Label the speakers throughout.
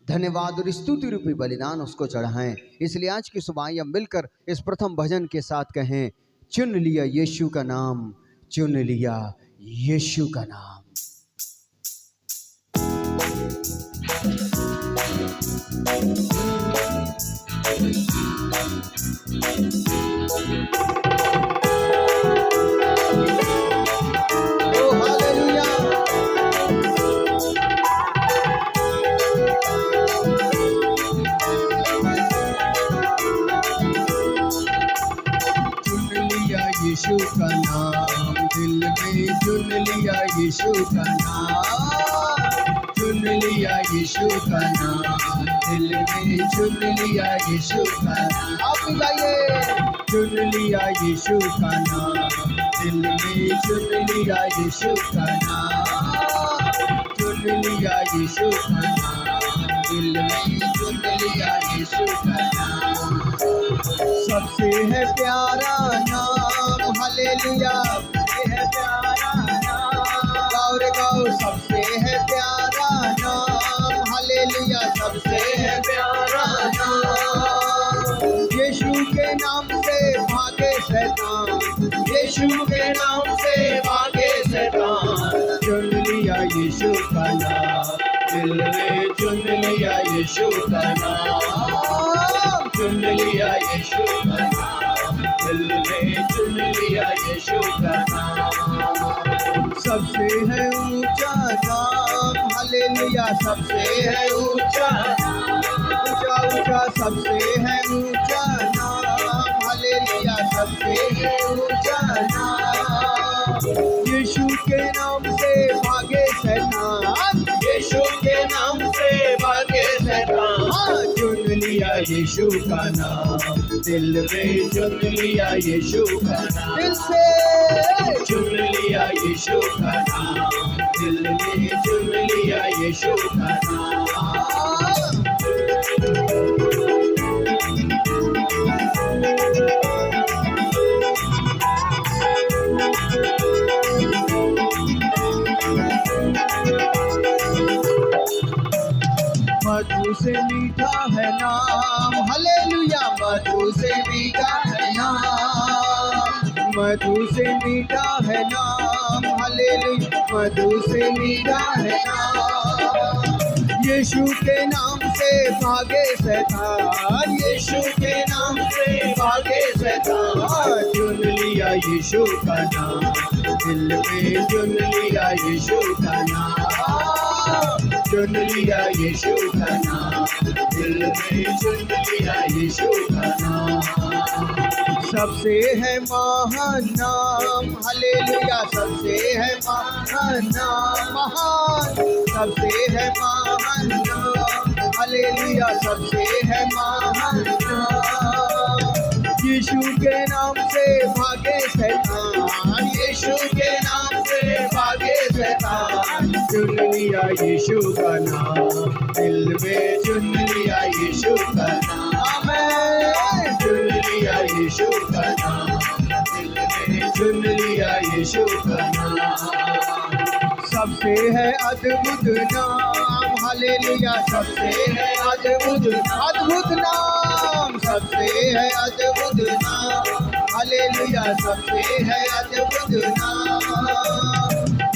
Speaker 1: धन्यवाद और स्तुति रूपी बलिदान उसको चढ़ाएं। इसलिए आज की सुबह हम मिलकर इस प्रथम भजन के साथ कहें, चुन लिया यीशु का नाम, चुन लिया यीशु का नाम। यीशु का नाम दिल में चुन लिया, यीशु का नाम चुन लिया, यीशु का नाम दिल में चुन लिया, यीशु का नाम। आप गाइए, चुन लिया यीशु का नाम दिल में चुन लिया, यीशु का नाम चुन लिया, यीशु का नाम दिल में चुन लिया, यीशु का नाम। सबसे है प्यारा नाम, हालेलुया, सबसे है प्यारा नाम। गाओ रे गाओ, सबसे है प्यारा नाम, हालेलुया, सबसे है प्यारा नाम। यीशु के नाम से भागे शैतान, यीशु के नाम से भागे शैतान। चुन लिया यीशु का नाम दिल में, चुन लिया यीशु का नाम, चुन लिया यीशु का नाम दिल में, चुन लिया यीशु का नाम। सबसे है ऊंचा नाम, हालेलुया, सबसे है ऊंचा ऊंचा ऊंचा, सबसे है ऊंचा नाम, हालेलुया, सबसे है ऊंचा नाम। यीशु के नाम से भागे शैतान, यीशु के नाम से भागे शैतान। चुन लिया यीशु का नाम दिल में, चुन लिया यीशु का नाम दिल से, चुन लिया यीशु का नाम दिल में, चुन लिया यीशु का नाम। मधु से मीठा है नाम, हालेलुया, मधु से मीठा है नाम, मधु से मीठा है नाम, हालेलुया, मधु से मीठा है नाम। यीशु के नाम से भागे शैतान, यीशु के नाम से भागे शैतान। चुन लिया यीशु का नाम दिल में, चुन लिया यीशु का नाम, चुन लिया यीशु का नाम दिल में, चुन लिया यीशु का नाम। सबसे है महान नाम, हालेलुया, सबसे है महान नाम, महान, सबसे है महान नाम, हालेलुया, सबसे है महान नाम। यीशु के नाम से भागे शैतान, यीशु के नाम से भागे शैतान। चुन लिया यीशु का नाम दिल में, चुन लिया यीशु का नाम, चुन लिया यीशु का नाम दिल में, चुन लिया यीशु का नाम। सबसे है अद्भुत नाम, हालेलुया, सबसे है अद्भुत अद्भुत नाम, सबसे है अद्भुत नाम, हालेलुया, सबसे है अद्भुत नाम।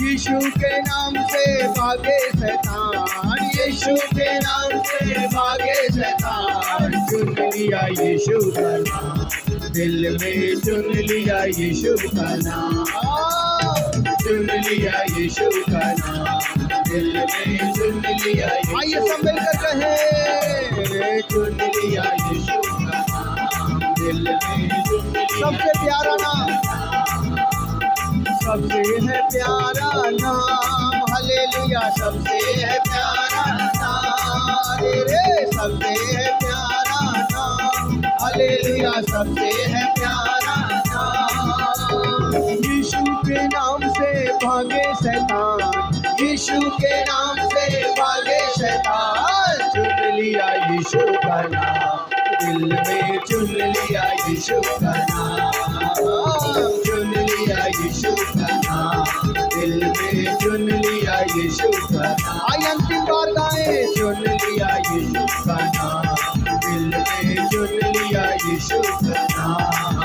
Speaker 1: यीशु के नाम से भागे शैतान, यीशु के नाम से भागे शैतान। चुन लिया यीशु का नाम दिल में, चुन लिया यीशु का नाम, चुन लिया यीशु का नाम दिल में, चुन लिया। आइए सब मिलकर कहें, चुन लिया यीशु का नाम दिल में, सबसे प्यारा नाम, सबसे है प्यारा नाम, हालेलुया, सबसे है प्यारा नाम, रे सबसे है प्यारा नाम, हालेलुया, सबसे है प्यारा नाम। यीशु के नाम से भागे शैतान, यीशु के नाम से भागे शैतान। चुन लिया यीशु का नाम दिल में, चुन लिया यीशु का नाम, चुन लिया यीशु का नाम दिल में, चुन लिया यीशु का नाम। आई अंतिम बार गाएं, चुन लिया यीशु का नाम, दिल में चुन लिया यीशु का नाम,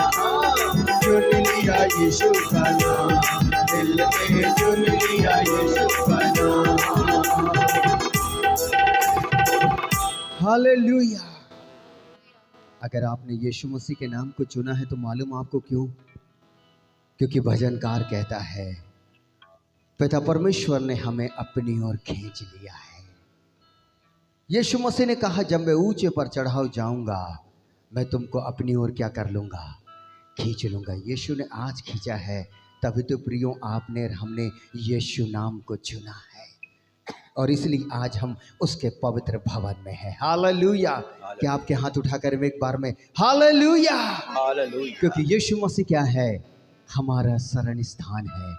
Speaker 1: चुन लिया यीशु का नाम, दिल में चुन लिया यीशु का नाम। हालेलुया। अगर आपने यीशु मसीह के नाम को चुना है तो मालूम आपको क्यों? क्योंकि भजनकार कहता है पिता परमेश्वर ने हमें अपनी ओर खींच लिया है। यीशु मसीह ने कहा जब मैं ऊंचे पर चढ़ाव जाऊंगा मैं तुमको अपनी ओर क्या कर लूंगा, खींच लूंगा। यीशु ने आज खींचा है, तभी तो प्रियो आपने और हमने यीशु नाम को चुना है और इसलिए आज हम उसके पवित्र भवन में हैं। हालेलुया। क्या आपके हाथ उठाकर एक बार में हालेलुया, हालेलुया। क्योंकि यीशु मसीह क्या है? हमारा शरण स्थान है।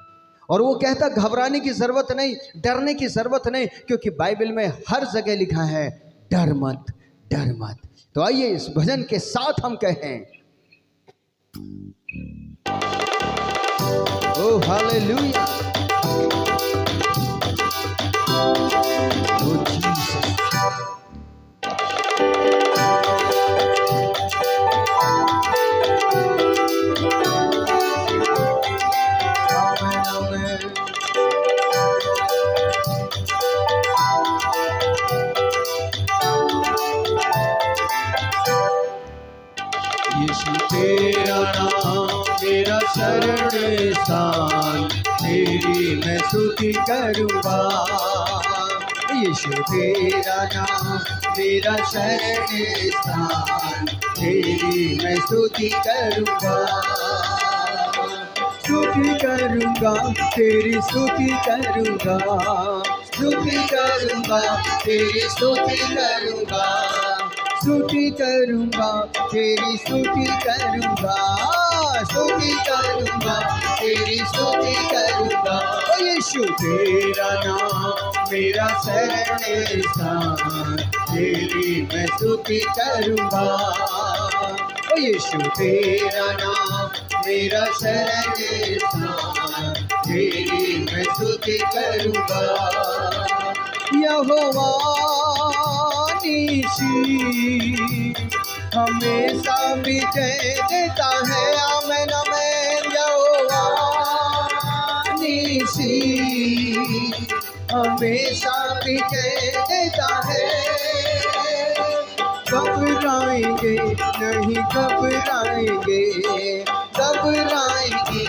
Speaker 1: और वो कहता घबराने की जरूरत नहीं, डरने की जरूरत नहीं, क्योंकि बाइबल में हर जगह लिखा है डर मत, डर मत। तो आइए इस भजन के साथ हम कहें ओ हालेलुया, ओ जीसस। यीशु तेरा नाम मेरा शरण स्थान, तेरी मैं स्तुति करूँगा। यीशु तेरा नाम मेरा शरण स्थान, तेरी मैं स्तुति करूँगा, स्तुति करूँगा, तेरी स्तुति करूँगा, स्तुति करूँगा, तेरी स्तुति करूँगा, स्तुति करूँगा, तेरी स्तुति करूँगा, स्तुति करूँगा, तेरी स्तुति करूँगा। ओ यीशु तेरा नाम मेरा शरण स्थान, तेरी मैं स्तुति करूँगा। ओ यीशु तेरा नाम मेरा शरण स्थान, तेरी मैं स्तुति करूँगा। यहोवा हमेशा विजय देता है, आमेन आमेन। यहोवा निसी हमेशा विजय देता है, घबराएंगे नहीं, घबराएंगे, घबराएंगे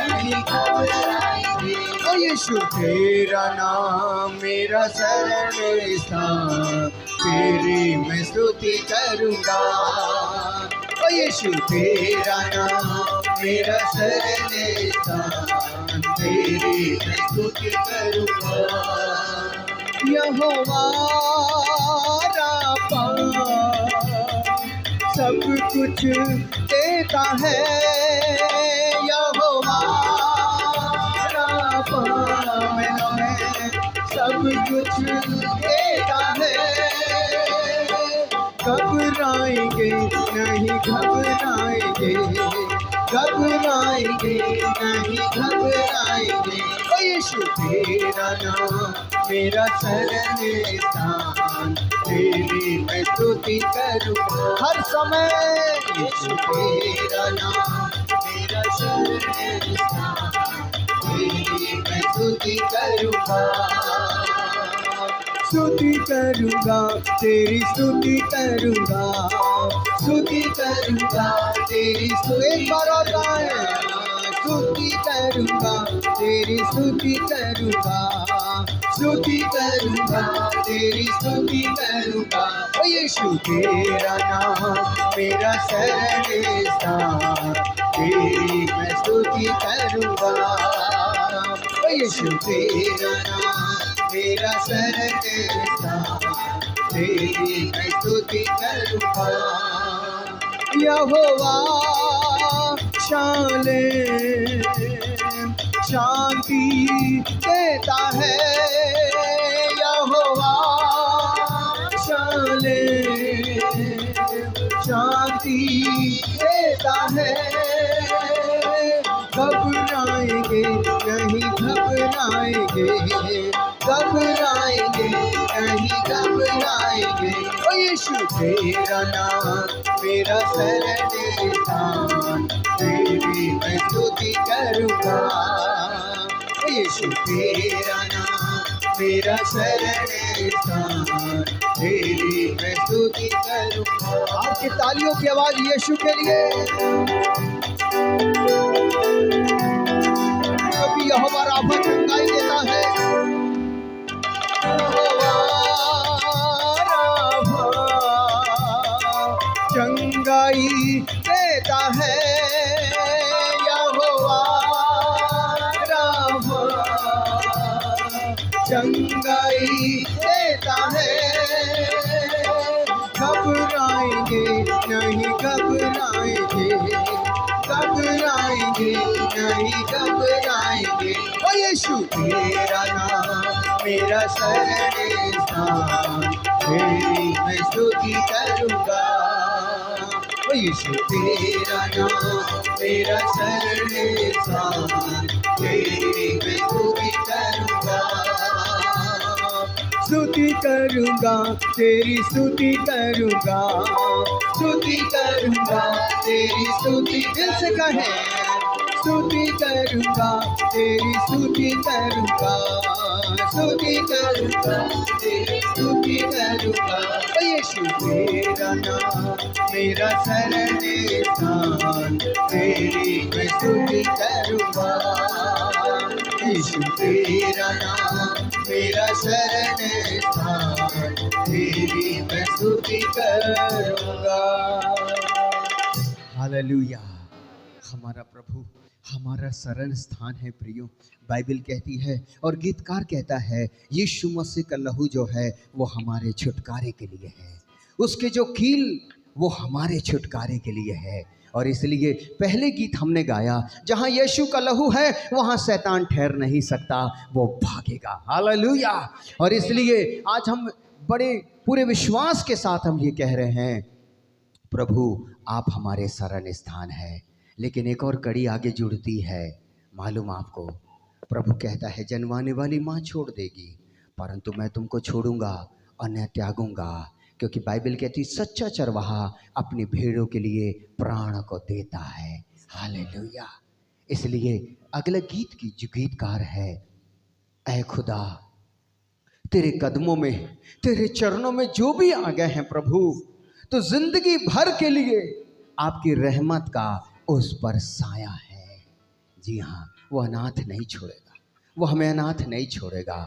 Speaker 1: नहीं, घबराएंगे। ओ यीशु तेरा नाम मेरा शरण स्थान, तेरी मैं स्तुति करूँगा। ओ यीशु तेरा नाम मेरा शरण स्थान, तेरी मैं स्तुति करूँगा। यहोवा राफा सब कुछ देता है, यहोवा राफा सब कुछ देता है, घबराएंगे नहीं, घबराएंगे, घबराएंगे नहीं, घबराएंगे। ओ यीशु तेरा नाम मेरा शरण स्थान, तेरी मैं स्तुति करूँगा हर समय। यीशु तेरा नाम मेरा शरण स्थान, तेरी मैं स्तुति करूँगा, स्तुति करूँगा, तेरी स्तुति करूँगा, स्तुति करूँगा, तेरी स्तुति। एक बार और गाएं, स्तुति करूँगा, तेरी स्तुति करूँगा, स्तुति करूँगा, तेरी स्तुति करूँगा। ओ यीशु तेरा नाम मेरा शरण स्थान, तेरी मैं स्तुति करूँगा। ओ यीशु तेरा नाम मेरा शरण स्थान, तेरी मैं स्तुति करूँगा। यहोवा शालेम शांति देता है, यहोवा शालेम शांति देता है, घबराएंगे नहीं, घबराएंगे, घबराएंगे नहीं घबराएंगे। ओ यीशु तेरा नाम मेरा शरण स्थान, तेरी मैं स्तुति करूँगा। ओ यीशु तेरा नाम मेरा शरण स्थान, तेरी मैं स्तुति करूँगा। आपकी तालियों की आवाज यीशु के लिए। कभी यहोवा राफा चंगाई देता है, यहोवा राफा चंगाई देता है, यहोवा राफा चंगाई देता है। घबराएंगे नहीं घबराएंगे, घबराएंगे नहीं घबराएंगे। ओ यीशु तेरा नाम मेरा शरण स्थान, तेरी मैं स्तुति करूँगा। ओ यीशु तेरा नाम मेरा शरण स्थान, तेरी मैं स्तुति करूँगा। स्तुति करूँगा तेरी स्तुति करूँगा, स्तुति करूँगा तेरी स्तुति। दिल से कहें स्तुति करूँगा तेरी स्तुति करूँगा, स्तुति करूँगा तेरी स्तुति करूँगा। ओ यीशु तेरा नाम मेरा शरण स्थान, तेरी मैं स्तुति करूँगा। यीशु तेरा नाम मेरा शरण स्थान, तेरी मैं स्तुति करूँगा। हालेलुया। हमारा प्रभु हमारा शरण स्थान है प्रियो। बाइबल कहती है और गीतकार कहता है यीशु मसीह का लहू जो है वो हमारे छुटकारे के लिए है, उसके जो कील वो हमारे छुटकारे के लिए है। और इसलिए पहले गीत हमने गाया, जहाँ यीशु का लहू है वहाँ शैतान ठहर नहीं सकता, वो भागेगा। हालेलुया। और इसलिए आज हम बड़े पूरे विश्वास के साथ हम ये कह रहे हैं, प्रभु आप हमारे शरण स्थान है। लेकिन एक और कड़ी आगे जुड़ती है, मालूम आपको, प्रभु कहता है जनवाने वाली माँ छोड़ देगी परंतु मैं तुमको छोड़ूंगा और न त्यागूंगा, क्योंकि बाइबल कहती सच्चा चरवाहा अपनी भेड़ों के लिए प्राण को देता है। हालेलुया। इसलिए अगले गीत की जो गीतकार है, ऐ खुदा तेरे कदमों में तेरे चरणों में जो भी आ गए हैं प्रभु, तो जिंदगी भर के लिए आपकी रहमत का उस पर साया है। जी हाँ, वो अनाथ नहीं छोड़ेगा, वो हमें अनाथ नहीं छोड़ेगा,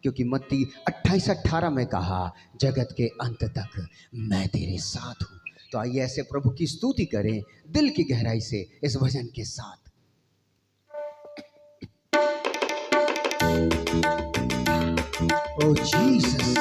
Speaker 1: क्योंकि मत्ती 28:18 में कहा जगत के अंत तक मैं तेरे साथ हूँ। तो आइए ऐसे प्रभु की स्तुति करें दिल की गहराई से इस भजन के साथ। ओ जीसस,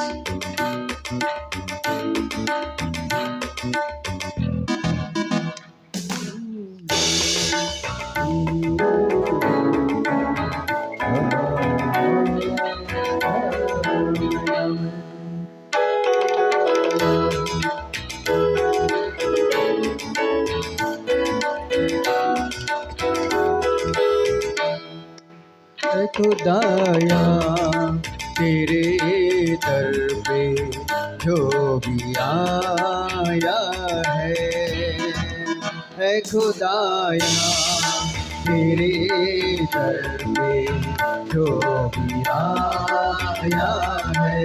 Speaker 1: खुदाया तेरे दर पे जो भी आया है खुदाया तेरे दर पे जो भी आया है,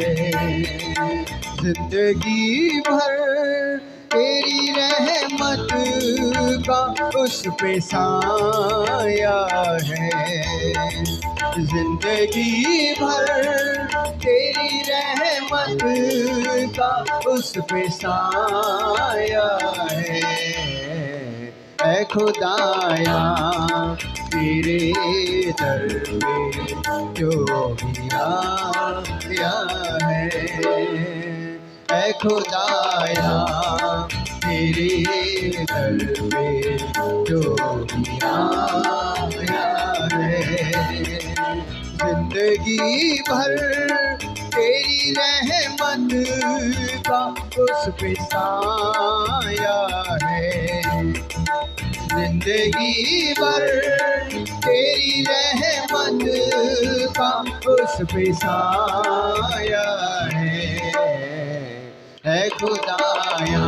Speaker 1: जिंदगी भर तेरी रहमत का उस पे साया है, जिंदगी भर तेरी रहमत का उस पे साया है। ऐ खुदाया तेरे दर पे जो भी आया है, ऐ खुदाया तेरे दर पे जो भी आया है, जिंदगी भर तेरी रहमत का उस पे साया है, जिंदगी भर तेरी रहमत का उस पे साया है खुदाया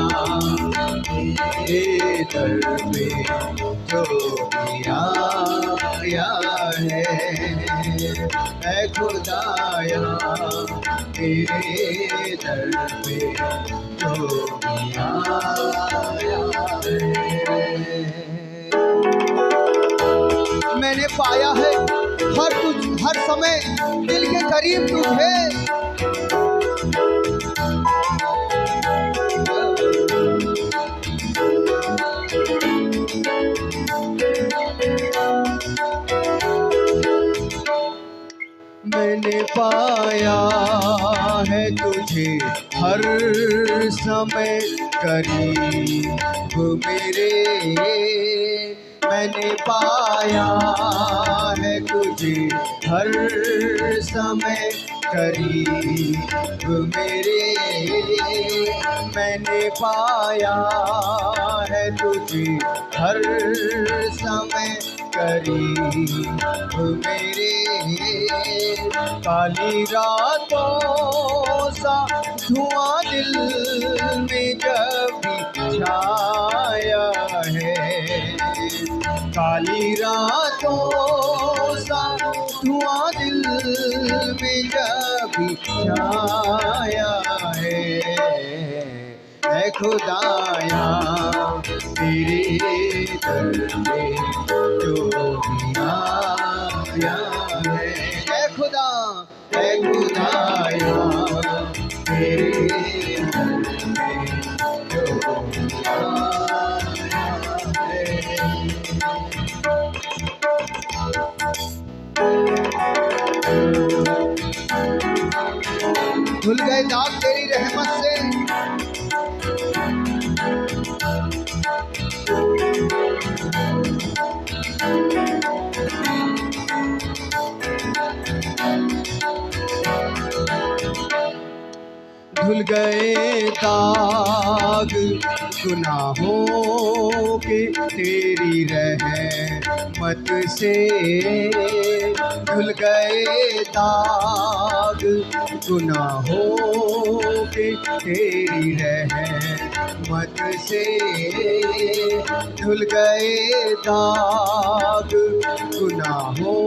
Speaker 1: तेरे दर पे जो भी आया है खुदाया तेरे दर पे जो भी आया है। मैंने पाया है हर समय दिल के करीब तुझे, मैंने पाया है तुझे हर समय करीब मेरे, मैंने पाया है तुझे हर समय करीब मेरे, मैंने पाया है तुझे हर समय करीब मेरे। काली रातों सा धुआं दिल में जब भी छाया है, काली रातों सा धुआं दिल में जब भी छाया है खुदाया तेरे दर पे जो भी आया है खुदाया तेरे दर पे जो भी आया है। धुल गए दाग तेरी रहमत से, धुल गए दाग गुनाहों के तेरी रहमत से, धुल गए दाग गुनाहों के तेरी रहमत से, धुल गए दाग गुनाहों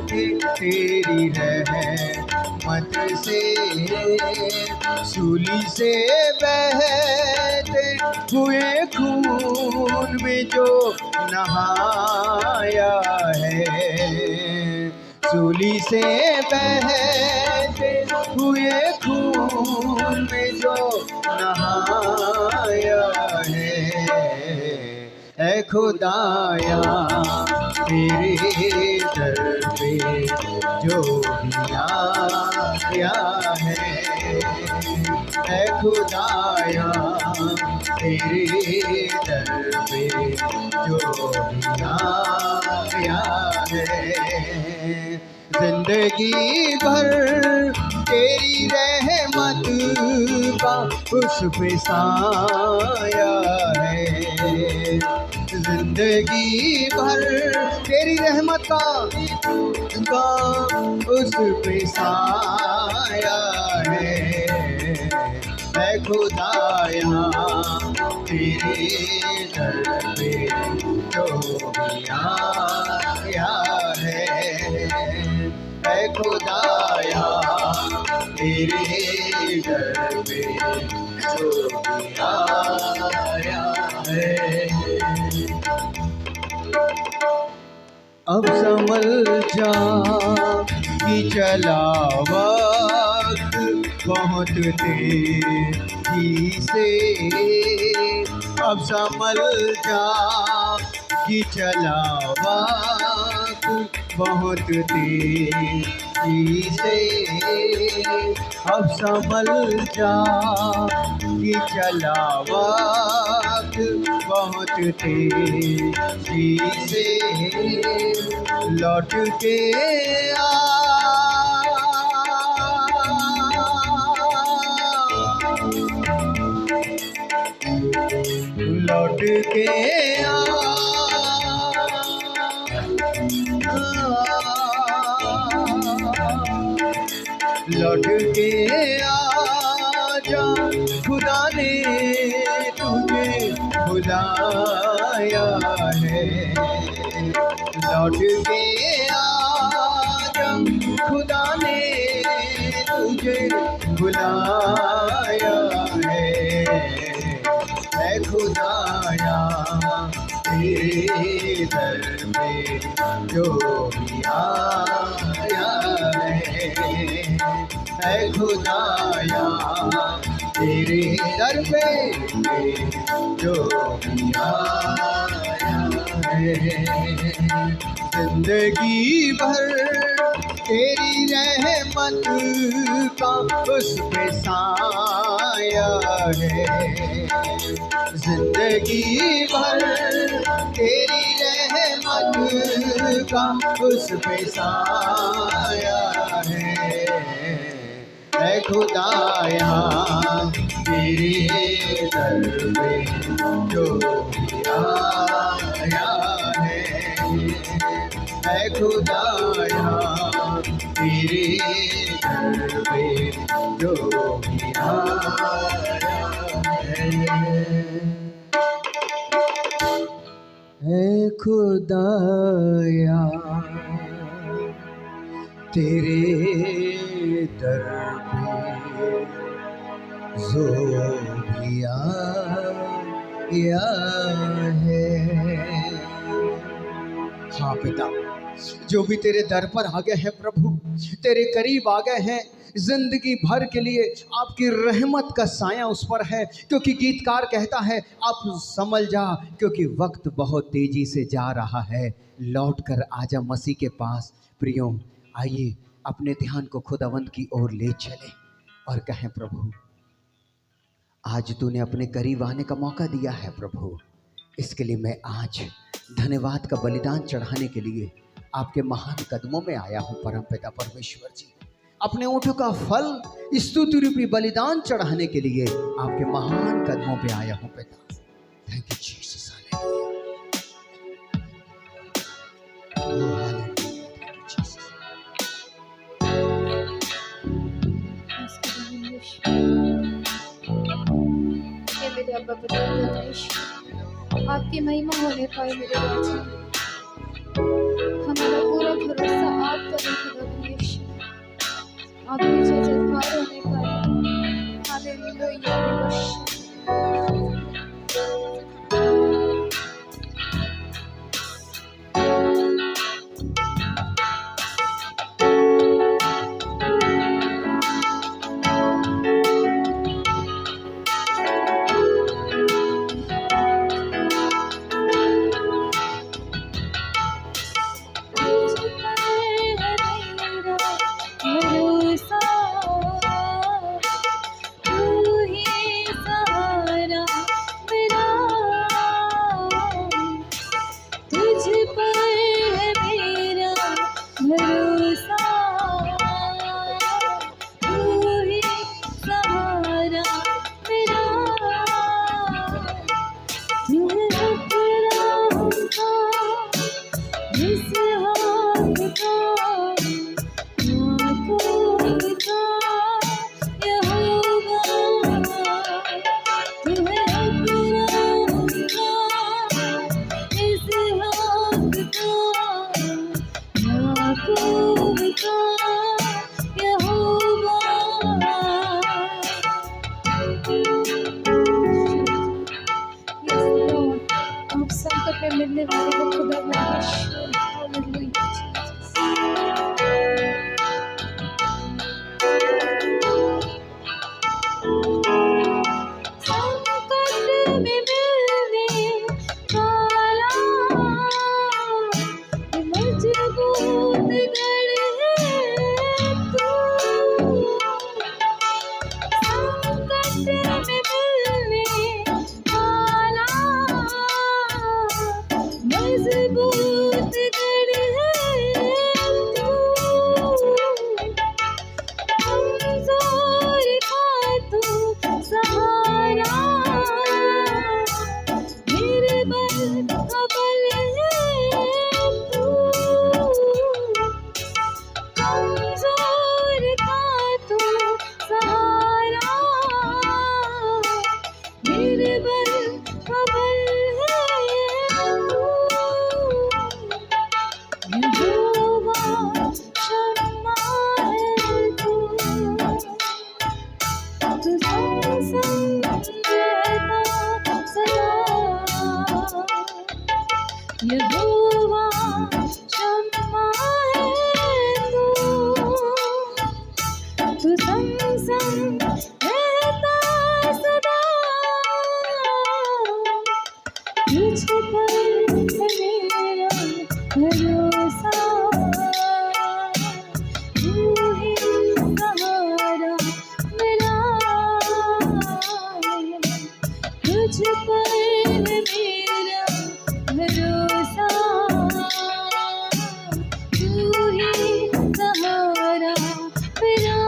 Speaker 1: के तेरी रहमत से। सूली से बहते हुए खून में जो नहाया है, सूली से बहते हुए खून में जो नहाया है खुदाया तेरे दर पे जो भी आया है खुदाया तेरे दर पे जो भी आया है। जिंदगी भर तेरी रहमत का उस पे साया है, जिंदगी भर तेरी रहमत का उस पे साया है खुदाया तेरे दर पे जो भी आया है खुदाया तेरे दर पे जो भी आया है। अब संभल जा कि चला वक्त बहुत तेजी से, अब संभल जा कि चला वक्त बहुत तेजी से, अब संभल जा कि चला वक्त बहुत तेजी से, लौट के लौट के आ लौट के आजा, खुदा ने तुझे बुलाया है। लौट के आजा, खुदा ने तुझे बुलाया है। ऐ खुदाया तेरे दर पे जो भी आया है, ऐ खुदाया तेरे दर पे जो भी आया है। जिंदगी भर तेरी रहमत का उस पे साया है। जिंदगी भर तेरी रहमत का उस पे साया है। ऐ खुदाया तेरे दर पे जो भी आया है, ऐ खुदाया तेरे दर पे जो भी आया है। ऐ खुदाया तेरे दर पे जो भी आया है। हाँ पिता, जो भी तेरे दर पर आ गए हैं प्रभु, तेरे करीब आ गए हैं, जिंदगी भर के लिए आपकी रहमत का साया उस पर है। क्योंकि गीतकार कहता है, आप संभल जा क्योंकि वक्त बहुत तेजी से जा रहा है। लौट कर आजा मसीह के पास। प्रियो, आइए अपने ध्यान को खुदावंद की ओर ले चले और कहें, प्रभु आज तूने अपने करीब आने का मौका दिया है। प्रभु, इसके लिए मैं आज धन्यवाद का बलिदान चढ़ाने के लिए आपके महान कदमों में आया हूँ। परमपिता परमेश्वर जी, अपने ओठों का फल स्तुति रूपी बलिदान चढ़ाने के लिए आपके महान कदमों पे आया हूँ पिता। Thank you Jesus.
Speaker 2: मेरे अब्बा परमेश्वर, आपकी महिमा होने पाए मेरे राजा। हमारा पूरा भरोसा आप पर है खुदा परमेश्वर, आपकी जय जयकार होने पाए। हालेलुया। मिलने वाले को खुदा परमेश्वर। हालेलुया। पर है मेरा भरोसा, तू ही सहारा मेरा,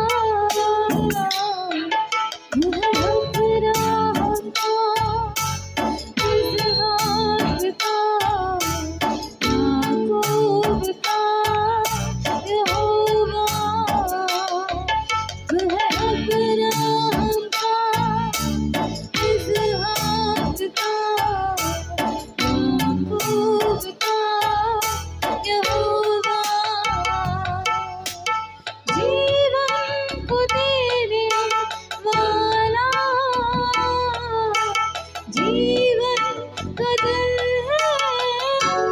Speaker 2: तू है अपना हमका इस हाथ का, याकूब का यहोवा, तू है अपना हमका इस हाथ का, याकूब का यहोवा। जीवन को देने वाला, जीवन का दल है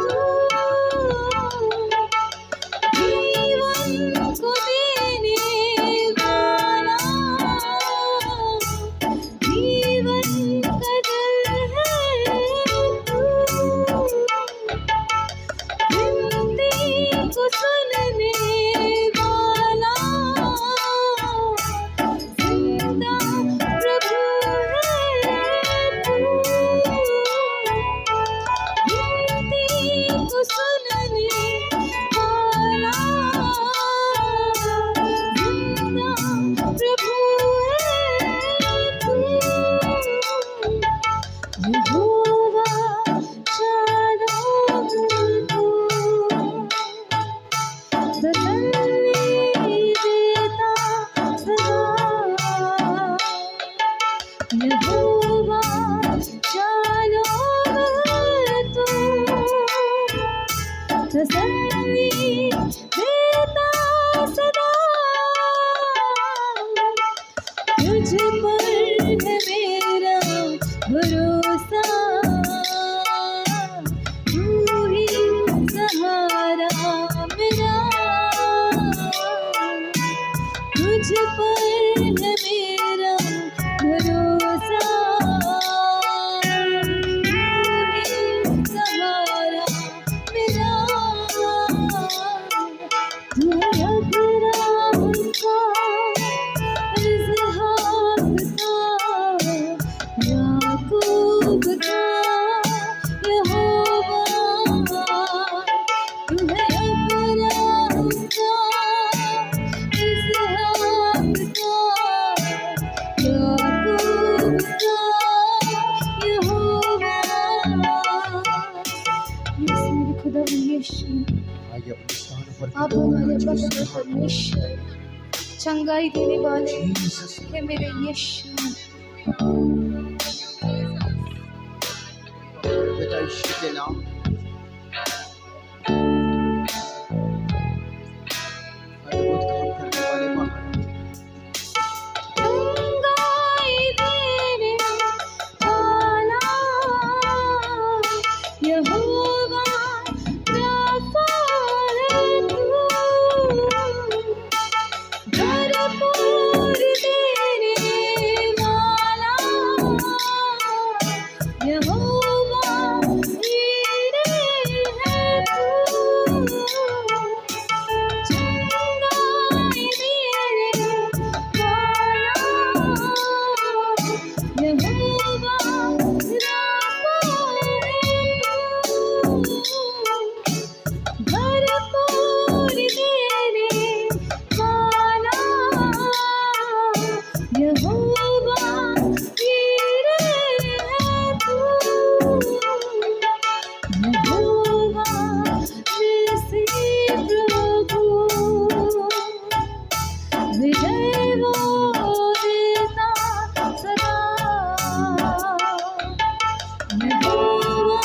Speaker 2: तू, जीवन को देने वाला, जीवन का दल है तू, विनती को सुनने वाला, जिंदा प्रभु है तू, विनती को सुनने वाला, जिंदा प्रभु है तू, यहोवा शालोम तू, तसल्ली देता सदा, यहोवा शालोम तू, तसल्ली देता सदा, तुझ पर है मेरा भरोसा, तू ही सहारा मेरा, तुझ पर है मेरा भरोसा, तू ही सहारा मेरा, तू है अपना हमका इस हाथ का, याकूब का यहोवा, तू है अपना हमका इस हाथ का, याकूब का यहोवा। यीशु मेरे खुदा यीशु,
Speaker 1: आइए अपने स्थान पर
Speaker 2: आप हमारे पवित्र परमेश्वर, चंगाई देने वाले
Speaker 1: जीसस
Speaker 2: है मेरे यीशु।
Speaker 1: पिता यीशु के नाम अद्भुत काम करने वाले महान
Speaker 2: चंगाई देने वाला यहोवा राफा है तू, भरपूर देने वाला यहोवा हीरे है तू, चंगाई देने वाला यहोवा राफा है तू, भरपूर देने वाला यहोवा हीरे है तू, यहोवा निसी प्रभु, विजय वो देता सदा, यहोवा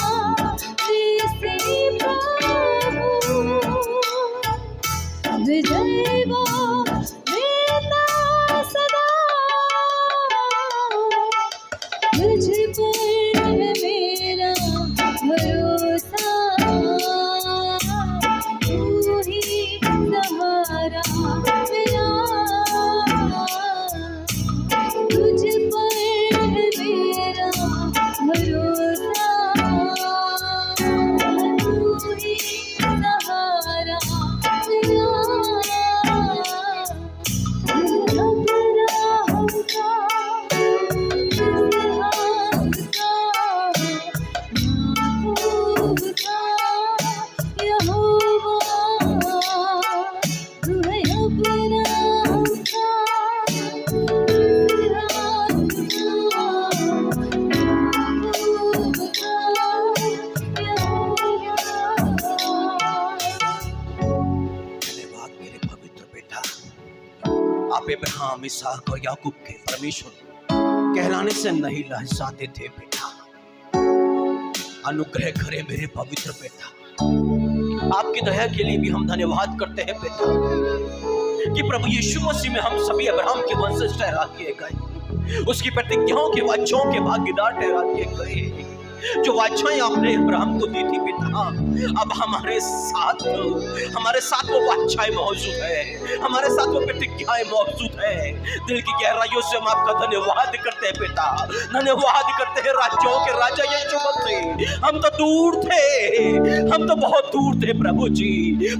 Speaker 2: निसी प्रभु, विजय वो देता सदा, तुझ पर है मेरा भरोसा, तू ही सहारा मेरा, तुझ पर है मेरा भरोसा, तू ही सहारा मेरा,
Speaker 3: अब्राहम, इसहाक और याकूब के परमेश्वर कहलाने से नहीं लहसाते थे पिता। अनुग्रह करे मेरे पवित्र पिता। आपकी दया के लिए भी हम धन्यवाद करते हैं पिता कि प्रभु यीशु मसीह में हम सभी अब्राहम के वंशज ठहरा दिए गए, उसकी प्रतिज्ञाओं के वाचाओं के भागीदार ठहरा दिए गए। जो वाचाएं आपने अब्राहम को दी थी पिता, अब हमारे साथ वो वाचाएं मौजूद है, हमारे साथ वो प्रतिज्ञाएं मौजूद है। दिल की गहराइयों से हम आपका धन्यवाद करते हैं पिता, धन्यवाद करते हैं राज्यों के राजा यीशु मसीह। हम तो दूर थे, हम तो बहुत दूर थे प्रभु जी,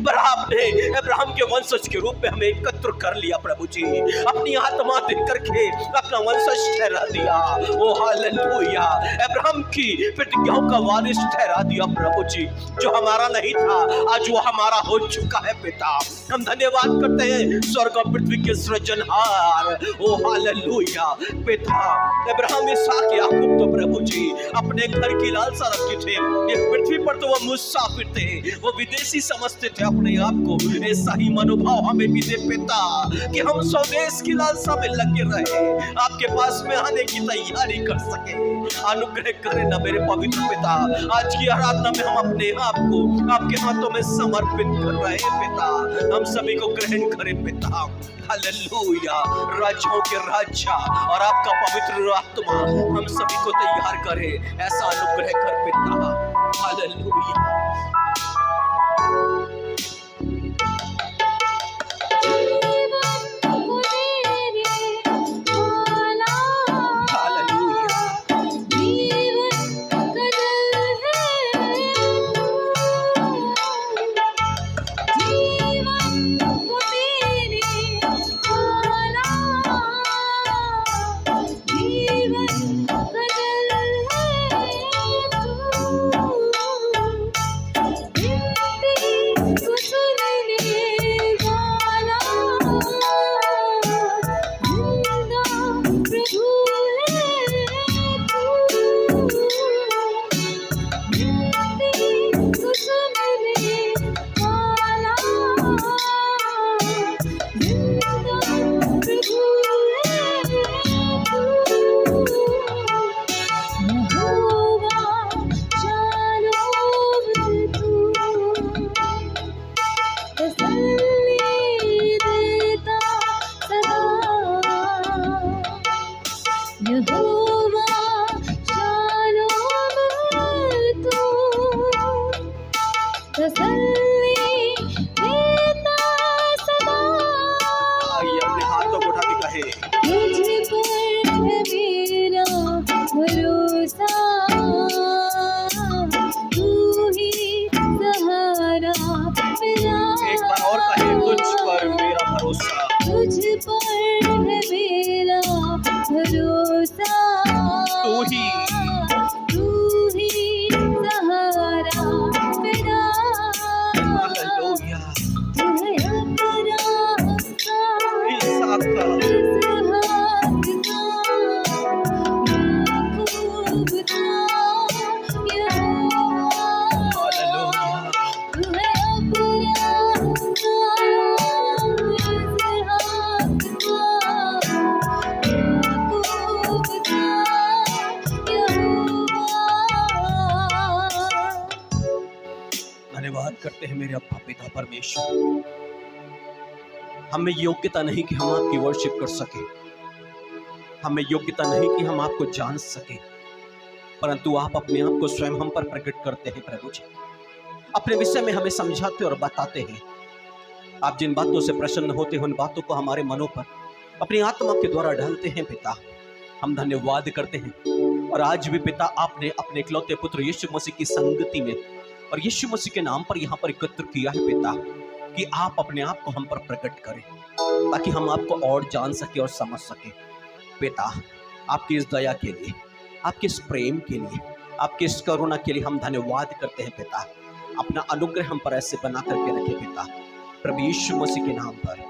Speaker 3: पर आपने अब्राहम के वंशज के रूप में हमें एकत्र कर लिया प्रभु जी, अपनी आत्मा दे करके अपना वंशज ठहरा दिया। ओ हालेलुया, अब्राहम की प्रतिज्ञाओं का वारिस ठहरा दिया प्रभु जी। जो हमारा नहीं था आज वो हमारा हो चुका है पिता। हम धन्यवाद करते हैं स्वर्ग और पृथ्वी के सृजनहार। ओ हालेलुया पिता, अब्राहम, इसहाक, याकूब तो प्रभु जी अपने घर की लालसा रखते थे, ये पृथ्वी पर तो वो मुसाफिर थे, वो विदेशी समझते थे अपने आप को। ऐसा ही मनोभाव हमें भी दे पिता कि हम स्वदेश की लालसा में लगे रहे, आपके पास में आने की तैयारी कर सके। अनुग्रह करें ना मेरे पवित्र पिता। आज की आराधना में हम अपने आप को आपके हाथों में समर्पित कर रहे हैं पिता। हम सभी को ग्रहण करें पिता। हालेलुया, राज्यों के राजा और आपका पवित्र आत्मा हम सभी को तैयार करे, ऐसा अनुग्रह कर पिता। हालेलुया। करते हैं मेरे अब्बा पिता परमेश्वर। हमें योग्यता नहीं कि हम आपकी वर्शिप कर सके, हमें योग्यता नहीं कि हम आपको जान सके, परंतु आप अपने आप को स्वयं हम पर प्रकट करते हैं प्रभु जी। अपने विषय में हमें समझाते और बताते हैं। आप जिन बातों से प्रसन्न होते हैं उन बातों को हमारे मनों पर अपनी आत्मा के द्वारा ढालते हैं पिता। हम धन्यवाद करते हैं। और आज भी पिता आपने अपने इकलौते पुत्र यीशु मसीह की संगति में और यीशु मसीह के नाम पर यहाँ पर एकत्र किया है पिता, कि आप अपने आप को हम पर प्रकट करें ताकि हम आपको और जान सके और समझ सके पिता। आपकी इस दया के लिए, आपके इस प्रेम के लिए, आपके इस करुणा के लिए हम धन्यवाद करते हैं पिता। अपना अनुग्रह हम पर ऐसे बना करके रखे पिता, प्रभु यीशु मसीह के नाम पर।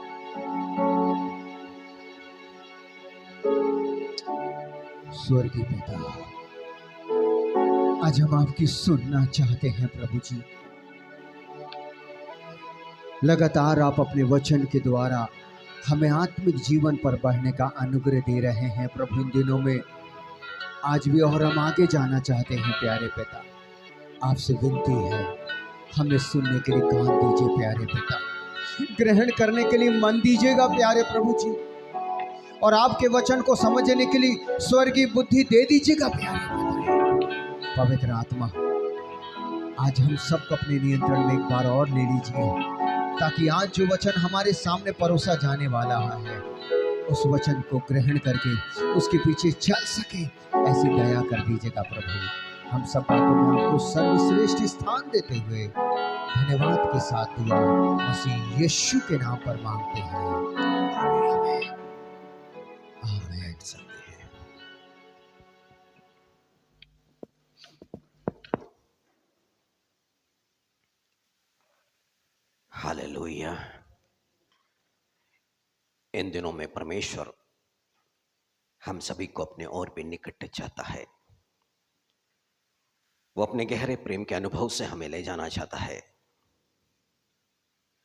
Speaker 1: स्वर्गीय पिता, आज हम आपकी सुनना चाहते हैं प्रभु जी। लगातार आप अपने वचन के द्वारा हमें आत्मिक जीवन पर बढ़ने का अनुग्रह दे रहे हैं प्रभु इन दिनों में। आज भी और हम आगे जाना चाहते हैं प्यारे पिता। आपसे विनती है, हमें सुनने के लिए कान दीजिए प्यारे पिता, ग्रहण करने के लिए मन दीजिएगा प्यारे प्रभु जी, और आपके वचन को समझने के लिए स्वर्गीय बुद्धि दे दीजिएगा प्यारे पिता। पवित्र आत्मा, आज हम सबको अपने नियंत्रण में एक बार और ले लीजिए, ताकि आज जो वचन हमारे सामने परोसा जाने वाला है उस वचन को ग्रहण करके उसके पीछे चल सके, ऐसी दया कर दीजिएगा प्रभु। हम सब बातों में आपको सर्वश्रेष्ठ स्थान देते हुए धन्यवाद के साथ दुआ मसीह यीशु के नाम पर मांगते हैं, आमीन। आमीन।
Speaker 3: हालेलुया। इन दिनों में परमेश्वर हम सभी को अपने और भी निकट चाहता है। वो अपने गहरे प्रेम के अनुभव से हमें ले जाना चाहता है।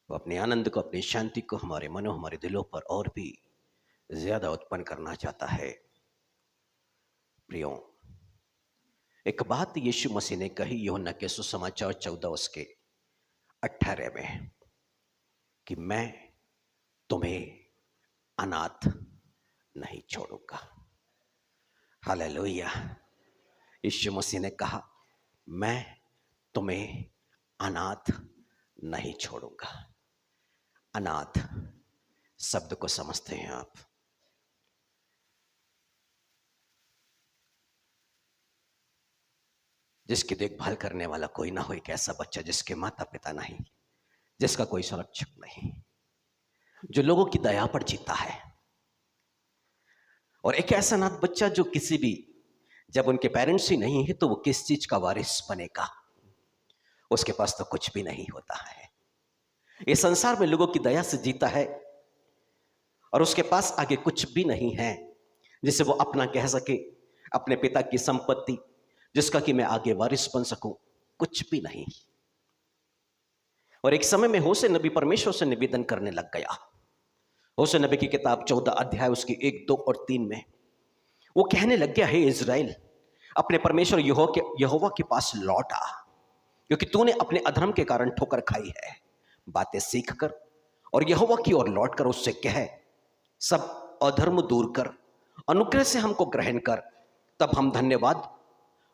Speaker 3: वो अपने आनंद को, अपनी शांति को हमारे मनों, हमारे दिलों पर और भी ज्यादा उत्पन्न करना चाहता है। प्रियो, एक बात यीशु मसीह ने कही यूहन्ना के सुसमाचार 14:18 में कि मैं तुम्हें अनाथ नहीं छोड़ूंगा। हालेलुया। यीशु मसीह ने कहा, मैं तुम्हें अनाथ नहीं छोड़ूंगा। अनाथ शब्द को समझते हैं आप? जिसकी देखभाल करने वाला कोई ना हो, एक ऐसा बच्चा जिसके माता पिता नहीं, जिसका कोई संरक्षक नहीं, जो लोगों की दया पर जीता है। और एक ऐसा अनाथ बच्चा जो किसी भी, जब उनके पेरेंट्स ही नहीं है तो वो किस चीज का वारिस बनेगा? उसके पास तो कुछ भी नहीं होता है। ये संसार में लोगों की दया से जीता है और उसके पास आगे कुछ भी नहीं है जिसे वो अपना कह सके, अपने पिता की संपत्ति जिसका कि मैं आगे वारिस बन सकूं, कुछ भी नहीं। और एक समय में होशे नबी परमेश्वर से निवेदन करने लग गया। होशे नबी की किताब 14 अध्याय उसकी 1, 2 और 3 में वो कहने लग गया, हे इज़राइल, अपने परमेश्वर यहोवा के पास लौट आ, क्योंकि तूने अपने अधर्म के कारण ठोकर खाई है। बातें सीख कर और यहोवा की ओर लौट कर उससे कह, सब अधर्म दूर कर, अनुग्रह से हमको ग्रहण कर, तब हम धन्यवाद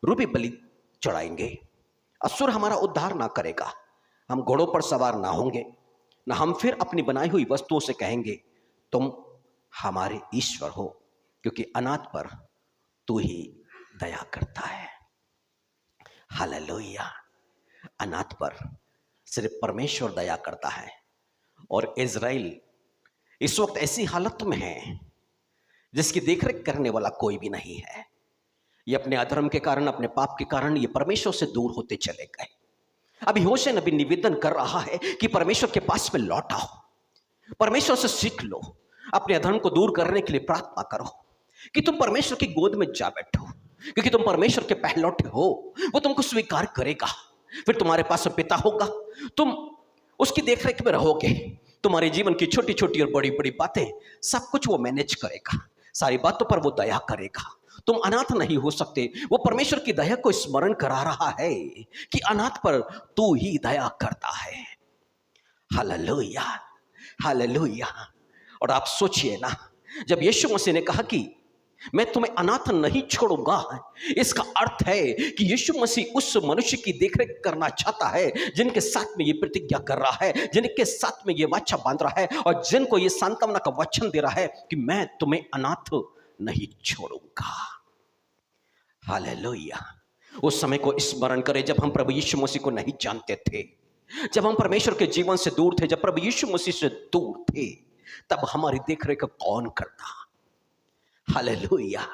Speaker 3: रूपी बलि चढ़ाएंगे। असुर हमारा उद्धार ना करेगा, हम घोड़ों पर सवार ना होंगे, ना हम फिर अपनी बनाई हुई वस्तुओं से कहेंगे तुम हमारे ईश्वर हो, क्योंकि अनाथ पर तू ही दया करता है। हालेलुया। अनाथ पर सिर्फ परमेश्वर दया करता है। और इज़राइल इस वक्त ऐसी हालत में है जिसकी देखरेख करने वाला कोई भी नहीं है। ये अपने अधर्म के कारण, अपने पाप के कारण ये परमेश्वर से दूर होते चले गए। अभी होशे नबी निवेदन कर रहा है कि परमेश्वर के पास में लौट आओ, परमेश्वर से सीख लो, अपने अधर्म को दूर करने के लिए प्रार्थना करो कि तुम परमेश्वर की गोद में जा बैठो, क्योंकि तुम परमेश्वर के पहलौठे हो। वो तुमको स्वीकार करेगा, फिर तुम्हारे पास पिता होगा, तुम उसकी देखरेख में रहोगे। तुम्हारे जीवन की छोटी छोटी और बड़ी बड़ी बातें सब कुछ वो मैनेज करेगा, सारी बातों पर वो दया करेगा। तुम अनाथ नहीं हो सकते। वो परमेश्वर की दया को स्मरण करा रहा है कि अनाथ पर तू ही दया करता है। Hallelujah, hallelujah. और आप सोचिए ना, जब यीशु मसीह ने कहा कि मैं तुम्हें अनाथ नहीं छोड़ूंगा, इसका अर्थ है कि यीशु मसीह उस मनुष्य की देखरेख करना चाहता है जिनके साथ में ये प्रतिज्ञा कर रहा है, जिनके साथ में ये वाचा बांध रहा है और जिनको ये सांत्वना का वचन दे रहा है कि मैं तुम्हें अनाथ नहीं छोड़ूंगा। हालेलुया। उस समय को स्मरण करें जब हम प्रभु यीशु मसीह को नहीं जानते थे, जब हम परमेश्वर के जीवन से दूर थे, जब प्रभु यीशु मसीह से दूर थे, तब हमारी देखरेख कौन करता? हालेलुया।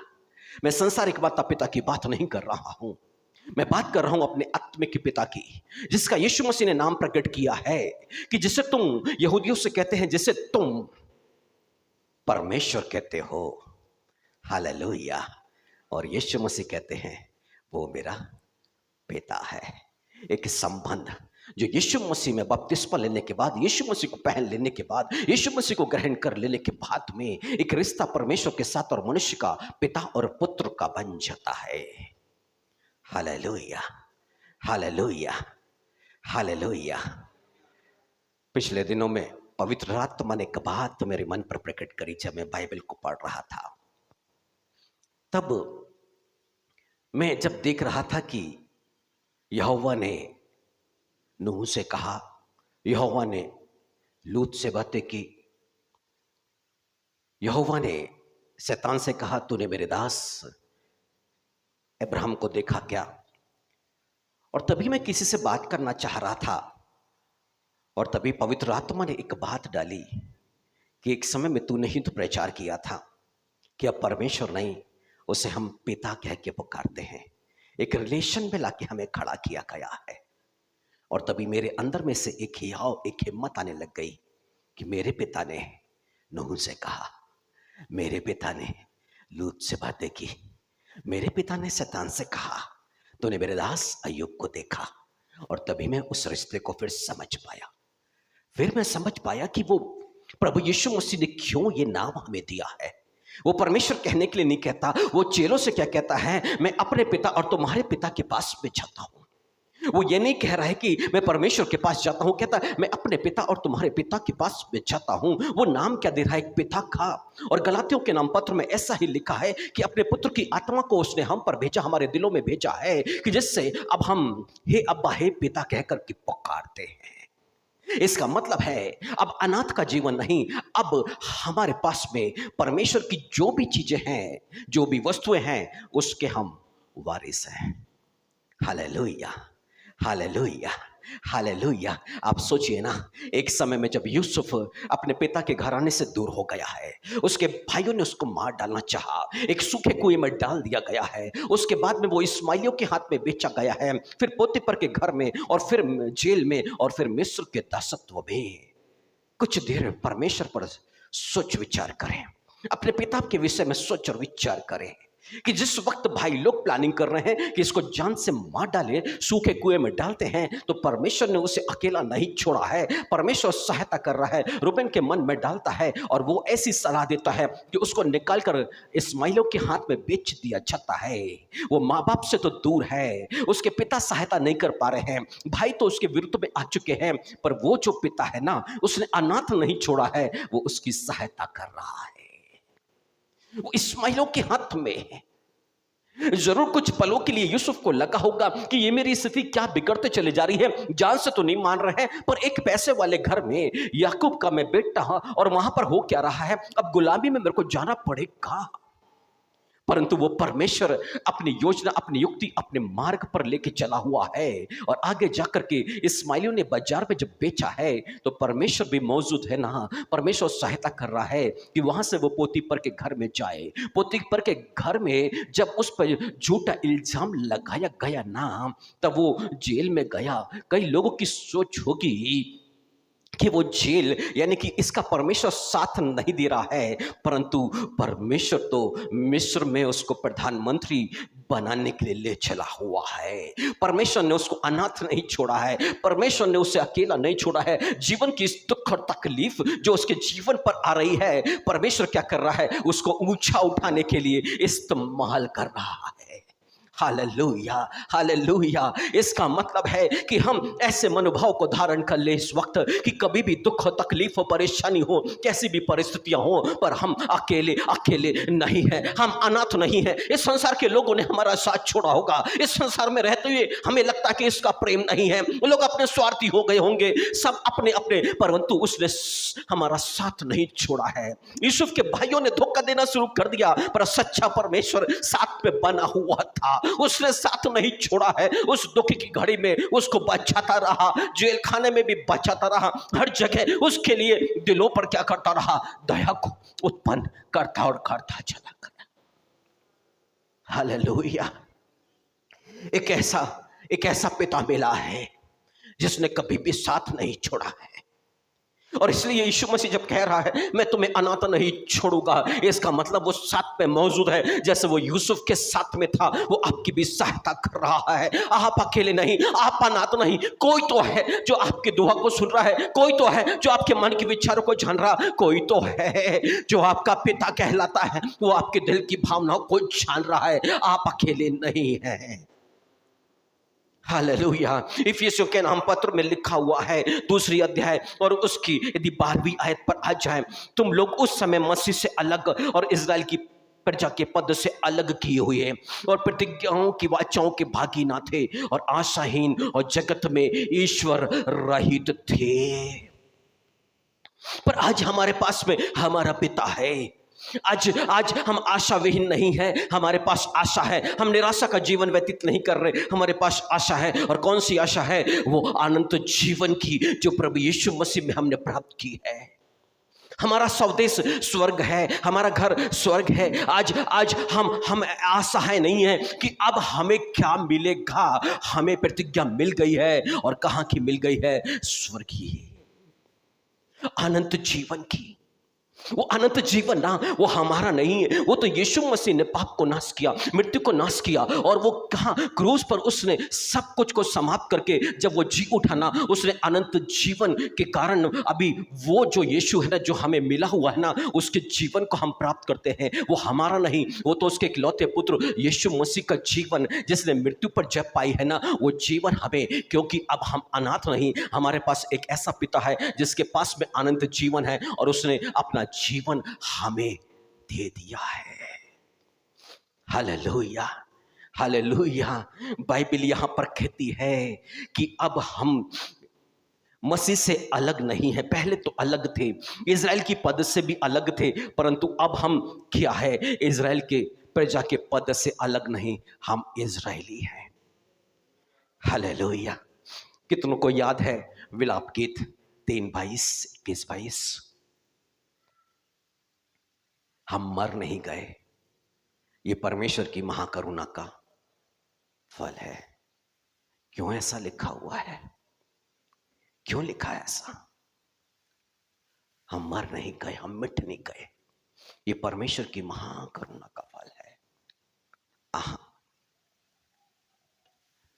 Speaker 3: मैं संसारिक माता पिता की बात नहीं कर रहा हूं, मैं बात कर रहा हूं अपने आत्मिक पिता की, जिसका यीशु मसीह ने नाम प्रकट किया है कि जिसे तुम यहूदियों से कहते हैं, जिसे तुम परमेश्वर कहते हो। हालेलुया। और यीशु मसीह कहते हैं वो मेरा पिता है। एक संबंध, जो यीशु मसीह में बपतिस्मा लेने के बाद, यीशु मसीह को पहन लेने के बाद, यीशु मसीह को ग्रहण कर लेने के बाद में एक रिश्ता परमेश्वर के साथ और मनुष्य का पिता और पुत्र का बन जाता है। Hallelujah, hallelujah, hallelujah. पिछले दिनों में पवित्र आत्मा ने एक बात मेरे मन पर प्रकट करी जब मैं बाइबल को पढ़ रहा था। तब मैं जब देख रहा था कि यहोवा ने नूह से कहा, यहोवा ने लूत से बातें की, यहोवा ने शैतान से कहा तूने मेरे दास अब्राहम को देखा क्या? और तभी मैं किसी से बात करना चाह रहा था और तभी पवित्र आत्मा ने एक बात डाली कि एक समय में तूने ही तो प्रचार किया था कि अब परमेश्वर नहीं, उसे हम पिता कह के पुकारते हैं। एक रिलेशन में लाके हमें खड़ा किया गया है। और तभी मेरे अंदर में से एक हिम्मत आने लग गई कि मेरे पिता ने नूह से कहा, मेरे पिता ने लूत से बातें की, मेरे पिता ने शैतान से कहा तूने मेरे दास अय्यूब को देखा। और तभी मैं उस रिश्ते को फिर समझ पाया। फिर मैं समझ पाया कि वो प्रभु यीशु मसीह ने क्यों ये नाम हमें दिया है। वो परमेश्वर कहने के लिए नहीं कहता, वो चेलों से क्या कहता है, मैं अपने पिता और तुम्हारे पिता के पास में जाता हूं। वो ये नहीं कह रहा है कि मैं परमेश्वर के पास जाता हूं, कहता है मैं अपने पिता और तुम्हारे पिता के पास में जाता हूं। वो नाम क्या दे रहा है, एक पिता का। और गलातियों के नाम पत्र में ऐसा ही लिखा है कि अपने पुत्र की आत्मा को उसने हम पर भेजा, हमारे दिलों में भेजा है कि जिससे अब हम हे अब्बा हे पिता कहकर के पुकारते हैं। इसका मतलब है अब अनाथ का जीवन नहीं, अब हमारे पास में परमेश्वर की जो भी चीजें हैं, जो भी वस्तुएं हैं, उसके हम वारिस हैं। Hallelujah, hallelujah, hallelujah. आप सोचिए ना, एक समय में जब यूसुफ अपने पिता के घराने से दूर हो गया है, उसके भाइयों ने उसको मार डालना चाहा, एक सूखे कुएं में डाल दिया गया है। उसके बाद में वो इस्माइलियों के हाथ में बेचा गया है, फिर पोतीफर के घर में, और फिर जेल में, और फिर मिस्र के दासत्व में। कुछ देर परमेश्वर पर सोच विचार करें, अपने पिता के विषय में सोच और विचार करें कि जिस वक्त भाई लोग प्लानिंग कर रहे हैं कि इसको जान से मार डाले, सूखे कुएं में डालते हैं, तो परमेश्वर ने उसे अकेला नहीं छोड़ा है। परमेश्वर सहायता कर रहा है, रूबेन के मन में डालता है और वो ऐसी सलाह देता है कि उसको निकालकर इस्माइलों के हाथ में बेच दिया जाता है। वो माँ बाप से तो दूर है, उसके पिता सहायता नहीं कर पा रहे हैं, भाई तो उसके विरुद्ध में आ चुके हैं, पर वो जो पिता है ना, उसने अनाथ नहीं छोड़ा है, वो उसकी सहायता कर रहा है। वो इस्माइलों के हाथ में है। जरूर कुछ पलों के लिए यूसुफ को लगा होगा कि ये मेरी स्थिति क्या बिगड़ते चले जा रही है, जान से तो नहीं मान रहे हैं, पर एक पैसे वाले घर में याकूब का मैं बेटा हूं और वहां पर हो क्या रहा है, अब गुलामी में मेरे को जाना पड़ेगा। परंतु वो परमेश्वर अपनी योजना, अपनी युक्ति, अपने मार्ग पर लेके चला हुआ है। और आगे जाकर के इस्माइलियों ने बाजार में जब बेचा है, तो परमेश्वर भी मौजूद है ना, परमेश्वर सहायता कर रहा है कि वहां से वो पोतीफर के घर में जाए। पोतीफर के घर में जब उस पर झूठा इल्जाम लगाया गया ना, तब वो जेल में गया। कई लोगों की सोच होगी कि वो जेल, यानी कि इसका परमेश्वर साथ नहीं दे रहा है, परंतु परमेश्वर तो मिस्र में उसको प्रधानमंत्री बनाने के लिए ले चला हुआ है। परमेश्वर ने उसको अनाथ नहीं छोड़ा है, परमेश्वर ने उसे अकेला नहीं छोड़ा है। जीवन की इस दुख और तकलीफ जो उसके जीवन पर आ रही है, परमेश्वर क्या कर रहा है, उसको ऊंचा उठाने के लिए इस्तेमाल कर रहा है। Hallelujah, hallelujah. इसका मतलब है कि हम ऐसे मनोभाव को धारण कर ले इस वक्त कि कभी भी दुख हो, तकलीफ हो, परेशानी हो, कैसी भी परिस्थितियां हो, पर हम अकेले अकेले नहीं हैं, हम अनाथ नहीं हैं। इस संसार के लोगों ने हमारा साथ छोड़ा होगा, इस संसार में रहते हुए हमें लगता है कि इसका प्रेम नहीं है, लोग अपने स्वार्थी हो गए होंगे, सब अपने अपने, परंतु उसने हमारा साथ नहीं छोड़ा है। यूसुफ के भाइयों ने धोखा देना शुरू कर दिया, पर सच्चा परमेश्वर साथ में बना हुआ था, उसने साथ नहीं छोड़ा है। उस दुख की घड़ी में उसको बचाता रहा, जेल खाने में भी बचाता रहा, हर जगह उसके लिए दिलों पर क्या करता रहा, दया को उत्पन्न करता और करता चला गया। हालेलुया। एक ऐसा पिता मिला है जिसने कभी भी साथ नहीं छोड़ा है। और इसलिए यीशु मसीह जब कह रहा है मैं तुम्हें अनाथ नहीं छोड़ूंगा, इसका मतलब वो साथ में मौजूद है। जैसे वो यूसुफ के साथ में था, वो आपकी भी सहायता कर रहा है। आप अकेले नहीं, आप अनाथ नहीं। कोई तो है जो आपकी दुआ को सुन रहा है, कोई तो है जो आपके मन के विचारों को जान रहा, कोई तो है जो आपका पिता कहलाता है, वो आपके दिल की भावनाओं को जान रहा है। आप अकेले नहीं हैं। हालेलुया। इफिसियों के नाम पत्र में लिखा हुआ है 2 अध्याय और उसकी यदि 12वीं आयत पर आ जाए, तुम लोग उस समय मसीह से अलग और इजराइल की प्रजा के पद से अलग किए हुए और प्रतिज्ञाओं की वाचाओं के भागी ना थे और आशाहीन और जगत में ईश्वर रहित थे। पर आज हमारे पास में हमारा पिता है। आज हम आशा विहीन नहीं है, हमारे पास आशा है। हम निराशा का जीवन व्यतीत नहीं कर रहे, हमारे पास आशा है। और कौन सी आशा है? वो अनंत जीवन की जो प्रभु यीशु मसीह में हमने प्राप्त की है। हमारा स्वदेश स्वर्ग है, हमारा घर स्वर्ग है। आज हम आशाएं नहीं है कि अब हमें क्या मिलेगा। हमें प्रतिज्ञा मिल गई है, और कहां की मिल गई है? स्वर्गीय अनंत जीवन की। वो अनंत जीवन ना, वो हमारा नहीं है, वो तो यीशु मसीह ने पाप को नाश किया, मृत्यु को नाश किया। और वो कहाँ? क्रूस पर उसने सब कुछ को समाप्त करके जब वो जी उठा ना, उसने अनंत जीवन के कारण अभी वो जो यीशु है ना, जो हमें मिला हुआ है ना, उसके जीवन को हम प्राप्त करते हैं। वो हमारा नहीं, वो तो उसके इकलौते पुत्र यीशु मसीह का जीवन, जिसने मृत्यु पर जय पाई है ना, वो जीवन हमें। क्योंकि अब हम अनाथ नहीं, हमारे पास एक ऐसा पिता है जिसके पास में अनंत जीवन है, और उसने अपना जीवन हमें दे दिया है। Hallelujah, hallelujah. बाइबल यहां पर कहती है कि अब हम मसीह से अलग नहीं है। पहले तो अलग थे, इज़राइल की पद से भी अलग थे, परंतु अब हम क्या है? इज़राइल के प्रजा के पद से अलग नहीं, हम इज़राइली हैं। हालेलुया। कितनों को याद है विलाप गीत 3:22, 21-22? हम मर नहीं गए, ये परमेश्वर की महाकरुणा का फल है। क्यों ऐसा लिखा हुआ है? क्यों लिखा है ऐसा? हम मर नहीं गए, हम मिट नहीं गए, ये परमेश्वर की महाकरुणा का फल है। आहा,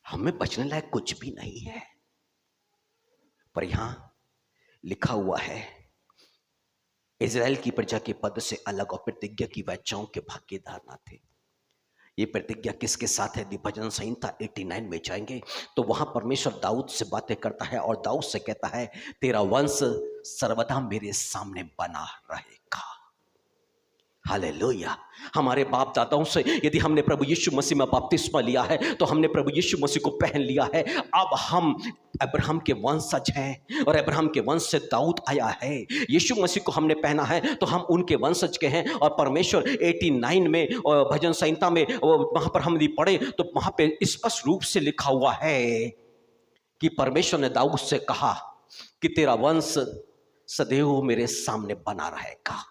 Speaker 3: हमें बचने लायक कुछ भी नहीं है, पर यहां लिखा हुआ है इज़राइल की प्रजा के पद से अलग और प्रतिज्ञा की वाचाओं के भागीदार ना थे। ये प्रतिज्ञा किसके साथ है? यदि भजन संहिता 89 में जाएंगे तो वहां परमेश्वर दाऊद से बातें करता है और दाऊद से कहता है, तेरा वंश सर्वदा मेरे सामने बना रहेगा। हालेलुया। हमारे बाप दादाओं से यदि हमने प्रभु यीशु मसीह में बपतिस्मा लिया है, तो हमने प्रभु यीशु मसीह को पहन लिया है। अब हम अब्राहम के वंशज हैं, और अब्राहम के वंश से दाऊद आया है। यीशु मसीह को हमने पहना है तो हम उनके वंशज के हैं। और परमेश्वर 89 में भजन संहिता में वहां पर हम यदि पढ़े तो वहां पे स्पष्ट रूप से लिखा हुआ है कि परमेश्वर ने दाऊद से कहा कि तेरा वंश सदैव मेरे सामने बना रहेगा।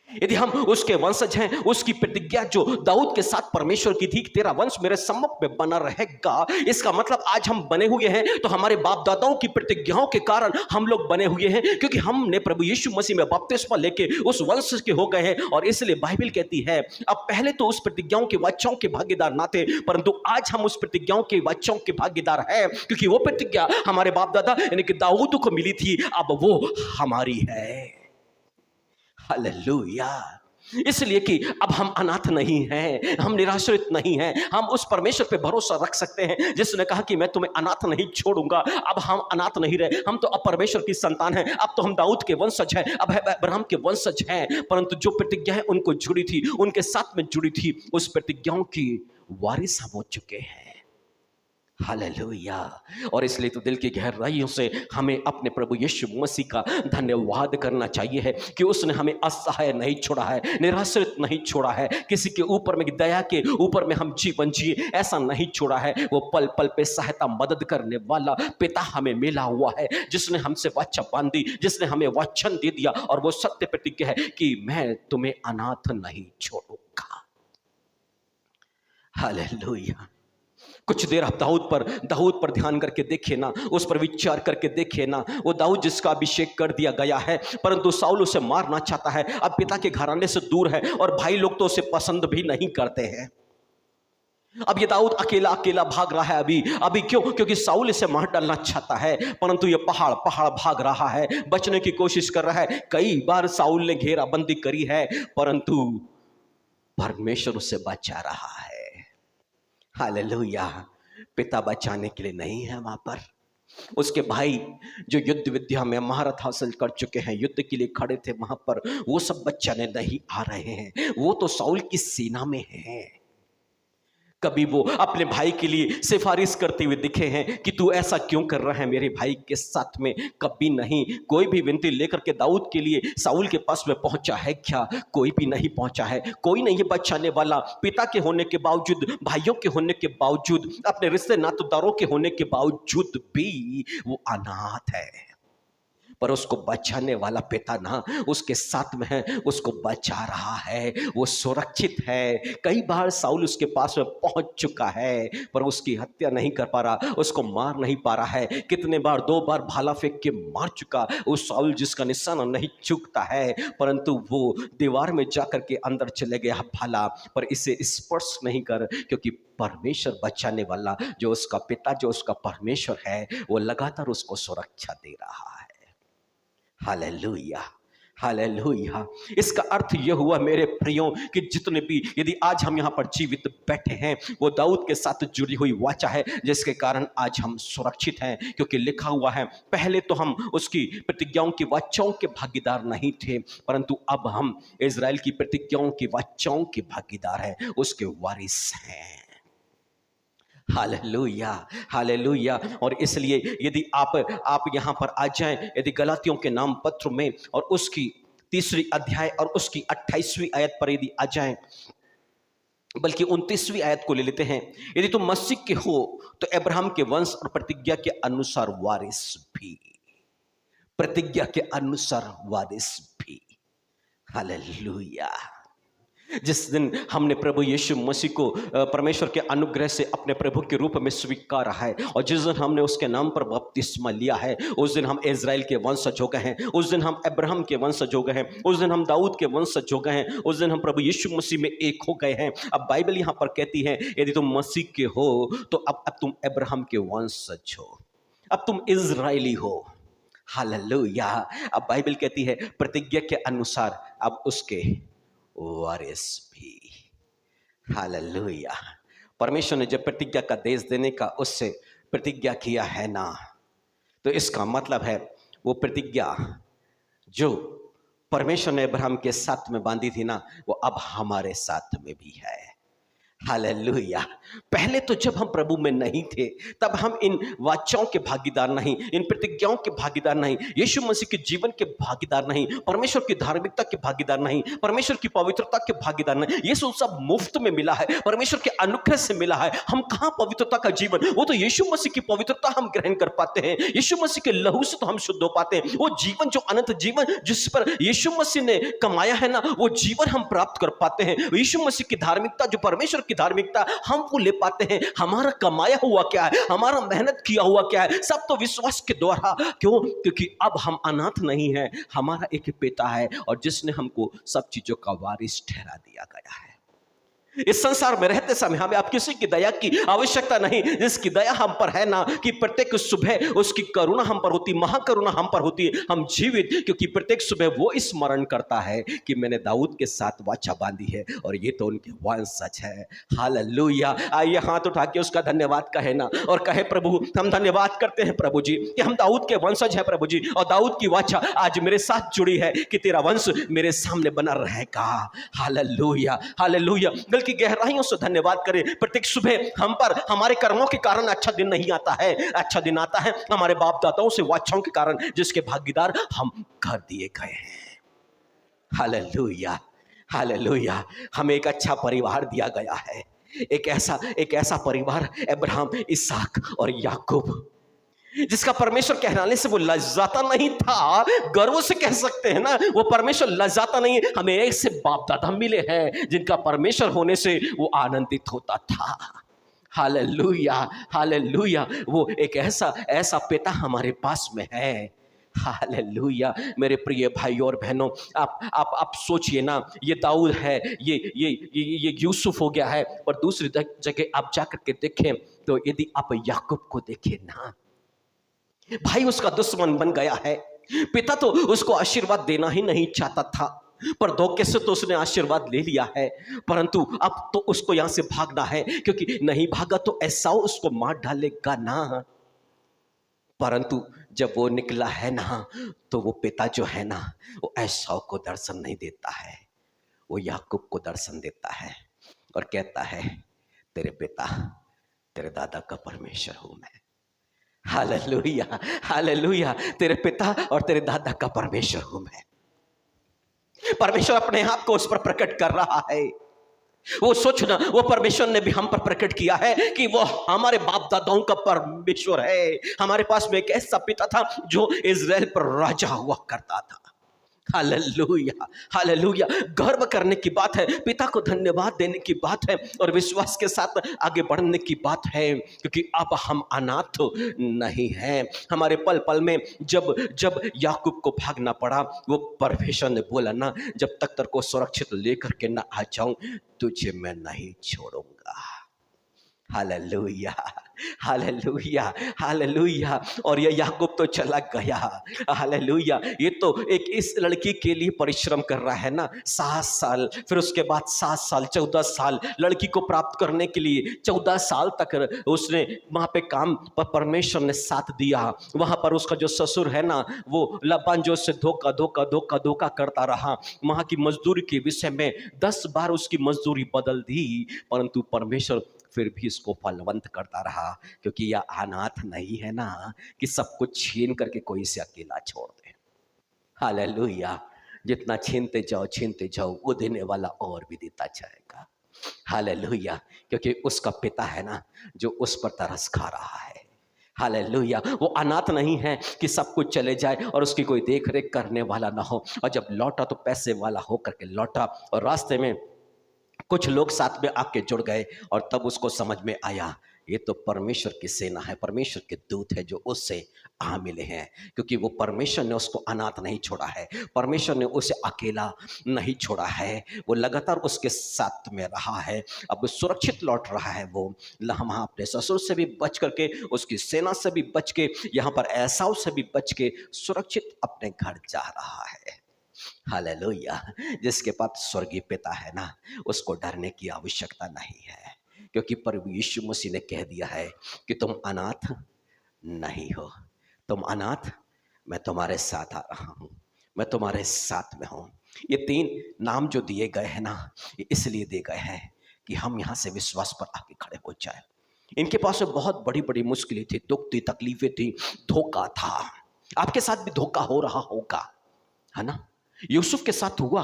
Speaker 3: यदि हम उसके वंशज हैं, उसकी प्रतिज्ञा जो दाऊद के साथ परमेश्वर की थी, तेरा वंश मेरे सम्मुख में बना रहेगा, इसका मतलब आज हम बने हुए हैं तो हमारे बाप दादाओं की प्रतिज्ञाओं के कारण हम लोग बने हुए हैं, क्योंकि हमने प्रभु यीशु मसीह में बपतिस्मा लेके उस वंश के हो गए हैं। और इसलिए बाइबल कहती है, अब पहले तो उस प्रतिज्ञाओं के वाचाओं के भागीदार ना थे, परंतु आज हम उस प्रतिज्ञाओं के वाचाओं के भागीदार हैं, क्योंकि वो प्रतिज्ञा हमारे बाप दादा यानी कि दाऊद को मिली थी, अब वो हमारी है। हालेलुया। इसलिए कि अब हम अनाथ नहीं हैं, हम निराश्रित नहीं हैं, हम उस परमेश्वर पे भरोसा रख सकते हैं जिसने कहा कि मैं तुम्हें अनाथ नहीं छोड़ूंगा। अब हम अनाथ नहीं रहे, हम तो अब परमेश्वर की संतान हैं, अब तो हम दाऊद के वंशज हैं, अब अब्राहम के वंशज हैं। परंतु जो प्रतिज्ञाएं उनको जुड़ी थी, उनके साथ में जुड़ी थी, उस प्रतिज्ञाओं की वारिस हम हो चुके हैं। हालेलुया। और इसलिए तो दिल की गहराइयों से हमें अपने प्रभु यीशु मसीह का धन्यवाद करना चाहिए है कि उसने हमें असहाय नहीं छोड़ा है, निराश्रित नहीं छोड़ा है, किसी के ऊपर में दया के ऊपर में हम जीवन जिए ऐसा नहीं छोड़ा है। वो पल पल पे सहायता मदद करने वाला पिता हमें मिला हुआ है, जिसने हमसे वाचा बांधी, जिसने हमें वचन दे दिया, और वो सत्य प्रतिज्ञा है कि मैं तुम्हें अनाथ नहीं छोड़ूंगा। हालेलुया। कुछ देर आप दाऊद पर ध्यान करके देखे ना, उस पर विचार करके देखे ना। वो दाऊद जिसका अभिषेक कर दिया गया है, परंतु शाऊल उसे मारना चाहता है। अब पिता के घराने से दूर है और भाई लोग तो उसे पसंद भी नहीं करते हैं। अब ये दाऊद अकेला अकेला भाग रहा है। अभी क्यों? क्योंकि शाऊल इसे मार डालना चाहता है, परंतु ये पहाड़ भाग रहा है, बचने की कोशिश कर रहा है। कई बार शाऊल ने घेराबंदी करी है, परंतु परमेश्वर उसे बचा रहा है। हालेलुया। पिता बचाने के लिए नहीं है वहां पर। उसके भाई जो युद्ध विद्या में महारत हासिल कर चुके हैं, युद्ध के लिए खड़े थे वहां पर, वो सब बचाने नहीं आ रहे हैं। वो तो शाऊल की सेना में हैं। कभी वो अपने भाई के लिए सिफारिश करते हुए दिखे हैं कि तू ऐसा क्यों कर रहा है मेरे भाई के साथ में? कभी नहीं। कोई भी विनती लेकर के दाऊद के लिए शाऊल के पास में पहुंचा है क्या? कोई भी नहीं पहुंचा है। कोई नहीं बचाने वाला। पिता के होने के बावजूद, भाइयों के होने के बावजूद, अपने रिश्ते नातेदारों के होने के बावजूद भी वो अनाथ है। पर उसको बचाने वाला पिता ना उसके साथ में है, उसको बचा रहा है, वो सुरक्षित है। कई बार शाऊल उसके पास में पहुंच चुका है, पर उसकी हत्या नहीं कर पा रहा, उसको मार नहीं पा रहा है। कितने बार, 2 बार भाला फेंक के मार चुका उस शाऊल जिसका निशाना नहीं चूकता है, परंतु वो दीवार में जाकर के अंदर चले गया भाला, पर इसे स्पर्श नहीं कर, क्योंकि परमेश्वर बचाने वाला जो उसका पिता, जो उसका परमेश्वर है, वो लगातार उसको सुरक्षा दे रहा है। Hallelujah, hallelujah. इसका अर्थ यह हुआ मेरे प्रियों कि जितने भी, यदि आज हम यहाँ पर जीवित बैठे हैं, वो दाऊद के साथ जुड़ी हुई वाचा है जिसके कारण आज हम सुरक्षित हैं। क्योंकि लिखा हुआ है, पहले तो हम उसकी प्रतिज्ञाओं की वाचाओं के भागीदार नहीं थे, परंतु अब हम इज़राइल की प्रतिज्ञाओं की वाचाओं के भागीदार हैं, उसके वारिस हैं। Hallelujah, hallelujah. और इसलिए यदि आप यहाँ पर आ जाएं, यदि गलातियों के नाम पत्र में और उसकी 3वीं अध्याय और उसकी 28वीं आयत पर यदि आ जाएं, बल्कि 29वीं आयत को ले लेते हैं। यदि तुम मसीह के हो तो अब्राहम के वंश और प्रतिज्ञा के अनुसार वारिस भी, प्रतिज्ञा के अनुसार वारिस भी। हालेलुया। जिस दिन हमने प्रभु यीशु मसीह को परमेश्वर के अनुग्रह से अपने प्रभु के रूप में स्वीकारा है, और जिस दिन हमने उसके नाम पर बपतिस्मा लिया है, उस दिन हम इज़राइल के वंशज हो गए हैं, उस दिन हम अब्राहम के वंशज हो गए हैं, उस दिन हम दाऊद के वंशज हो गए हैं, उस दिन हम प्रभु यीशु मसीह में एक हो गए हैं। अब बाइबल यहाँ पर कहती है, यदि तुम मसीह के हो तो अब तुम अब्राहम के वंशज हो, अब तुम इज़राइली हो। हालेलुया। अब बाइबल कहती है प्रतिज्ञा के अनुसार अब उसके वारिस भी। हालेलुया। परमेश्वर ने जब प्रतिज्ञा का देश देने का उससे प्रतिज्ञा किया है ना, तो इसका मतलब है वो प्रतिज्ञा जो परमेश्वर ने अब्राहम के साथ में बांधी थी ना, वो अब हमारे साथ में भी है। हालेलुया। पहले तो जब हम प्रभु में नहीं थे, तब हम इन वाचाओं के भागीदार नहीं, इन प्रतिज्ञाओं के भागीदार नहीं, यीशु मसीह के जीवन के भागीदार नहीं, परमेश्वर की धार्मिकता के भागीदार नहीं, परमेश्वर की पवित्रता के भागीदार नहीं। ये सब मुफ्त में मिला है, परमेश्वर के अनुग्रह से मिला है। हम कहाँ पवित्रता का जीवन, वो तो यीशु मसीह की पवित्रता हम ग्रहण कर पाते हैं, यीशु मसीह के लहू से तो हम शुद्ध हो पाते हैं। वो जीवन जो अनंत जीवन जिस पर यीशु मसीह ने कमाया है ना, वो जीवन हम प्राप्त कर पाते हैं। यीशु मसीह की धार्मिकता, जो परमेश्वर की धार्मिकता, हम वो ले पाते हैं। हमारा कमाया हुआ क्या है, हमारा मेहनत किया हुआ क्या है, सब तो विश्वास के द्वारा। क्यों? क्योंकि अब हम अनाथ नहीं हैं, हमारा एक पिता है, और जिसने हमको सब चीजों का वारिस ठहरा दिया गया है। इस संसार में रहते समय हमें अब किसी की दया की आवश्यकता नहीं, जिसकी दया हम पर है ना, कि प्रत्येक सुबह उसकी करुणा हम पर होती, महाकरुणा हम पर होती है। हम जीवित, क्योंकि प्रत्येक सुबह वो स्मरण करता है कि मैंने दाऊद के साथ वाचा बांधी है और ये तो उनके वंशज है। हालेलुया। आइए हाथ उठा के उसका धन्यवाद कहे ना, और कहे प्रभु हम धन्यवाद करते हैं प्रभु जी कि हम दाऊद के वंशज हैं प्रभु जी, और दाऊद की वाचा आज मेरे साथ जुड़ी है कि तेरा वंश मेरे सामने बना रहेगा। Hallelujah, hallelujah. की गहराइयों से धन्यवाद करें। प्रत्येक सुबह हम पर हमारे कर्मों के कारण अच्छा दिन नहीं आता है, अच्छा दिन आता है हमारे बाप दादाओं से वाचाओं के कारण, जिसके भागीदार हम कर दिए गए हैं। Hallelujah, hallelujah. हमें एक अच्छा परिवार दिया गया है, एक ऐसा परिवार, अब्राहम, इसहाक और याकूब, जिसका परमेश्वर कहलाने से वो लज्जाता नहीं था। गर्व से कह सकते हैं ना, वो परमेश्वर लज्जाता नहीं है। हमें ऐसे बाप दादा मिले हैं जिनका परमेश्वर होने से वो आनंदित होता था। Hallelujah, hallelujah. वो एक ऐसा ऐसा पिता हमारे पास में है। हालेलुया। मेरे प्रिय भाइयों और बहनों, आप सोचिए ना, ये दाऊद है, ये यूसुफ हो गया है, पर दूसरी जगह आप जाकर के देखें तो यदि आप याकूब को देखें ना, भाई उसका दुश्मन बन गया है। पिता तो उसको आशीर्वाद देना ही नहीं चाहता था, पर धोखे से तो उसने आशीर्वाद ले लिया है। परंतु अब तो उसको यहां से भागना है, क्योंकि नहीं भागा तो एसाव उसको मार डालेगा ना। परंतु जब वो निकला है ना, तो वो पिता जो है ना, वो एसाव को दर्शन नहीं देता है, वो याकूब को दर्शन देता है और कहता है, तेरे पिता, तेरे दादा का परमेश्वर हूं मैं। Hallelujah, hallelujah. तेरे पिता और तेरे दादा का परमेश्वर हूं मैं। परमेश्वर अपने आप को उस पर प्रकट कर रहा है। वो सोचना, वो परमेश्वर ने भी हम पर प्रकट किया है कि वो हमारे बाप दादाओं का परमेश्वर है। हमारे पास में एक ऐसा पिता था जो इज़राइल पर राजा हुआ करता था। Hallelujah, hallelujah. गर्व करने की बात है, पिता को धन्यवाद देने की बात है और विश्वास के साथ आगे बढ़ने की बात है, क्योंकि अब हम अनाथ नहीं हैं। हमारे पल पल में जब जब याकूब को भागना पड़ा, वो परमेश्वर ने बोला ना, जब तक तेरे को सुरक्षित लेकर के ना आ जाऊं, तुझे मैं नहीं छोड़ूंगा। Hallelujah, hallelujah, hallelujah. और ये याकूब तो चला गया। हालेलुया। ये तो एक इस लड़की के लिए परिश्रम कर रहा है ना, 7 साल, फिर उसके बाद 7 साल, 14 साल, लड़की को प्राप्त करने के लिए 14 साल तक उसने वहां पे काम पर परमेश्वर ने साथ दिया। वहां पर उसका जो ससुर है ना, वो लबान जो से धोखा धोखा धोखा धोखा करता रहा। वहां की मजदूरी के विषय में 10 बार उसकी मजदूरी बदल दी, परंतु परमेश्वर फिर भी इसको फलवंत करता रहा, क्योंकि यह अनाथ नहीं है ना कि सब कुछ छीन करके कोई इसे अकेला छोड़ दे। हालेलुया। जितना छीनते जाओ वो देने वाला और भी देता जाएगा। हालेलुया। क्योंकि उसका पिता है ना, जो उस पर तरस खा रहा है। हालेलुया। वो अनाथ नहीं है कि सब कुछ चले जाए और उसकी कोई देख रेख करने वाला ना हो। और जब लौटा तो पैसे वाला होकर के लौटा, और रास्ते में कुछ लोग साथ में आके जुड़ गए और तब उसको समझ में आया, ये तो परमेश्वर की सेना है, परमेश्वर के दूत है जो उससे आ मिले हैं। क्योंकि वो परमेश्वर ने उसको अनाथ नहीं छोड़ा है, परमेश्वर ने उसे अकेला नहीं छोड़ा है, वो लगातार उसके साथ में रहा है। अब वो सुरक्षित लौट रहा है। वो वहाँ अपने ससुर से भी बच करके, उसकी सेना से भी बच के, यहाँ पर एसाव से भी बच के सुरक्षित अपने घर जा रहा है। हालेलुया। जिसके पास स्वर्गीय पिता है ना, उसको डरने की आवश्यकता नहीं है, क्योंकि प्रभु यीशु मसीह ने कह दिया है कि तुम अनाथ नहीं हो, तुम अनाथ, मैं तुम्हारे साथ आ रहा हूं, मैं तुम्हारे साथ में हूं। ये 3 नाम जो दिए गए हैं ना, ये इसलिए दिए गए हैं कि हम यहां से विश्वास पर आके खड़े हो जाए। इनके पास में बहुत बड़ी बड़ी मुश्किलें थी, दुख थी, तकलीफें थी, धोखा था। आपके साथ भी धोखा हो रहा होगा, है ना। यूसुफ के साथ हुआ,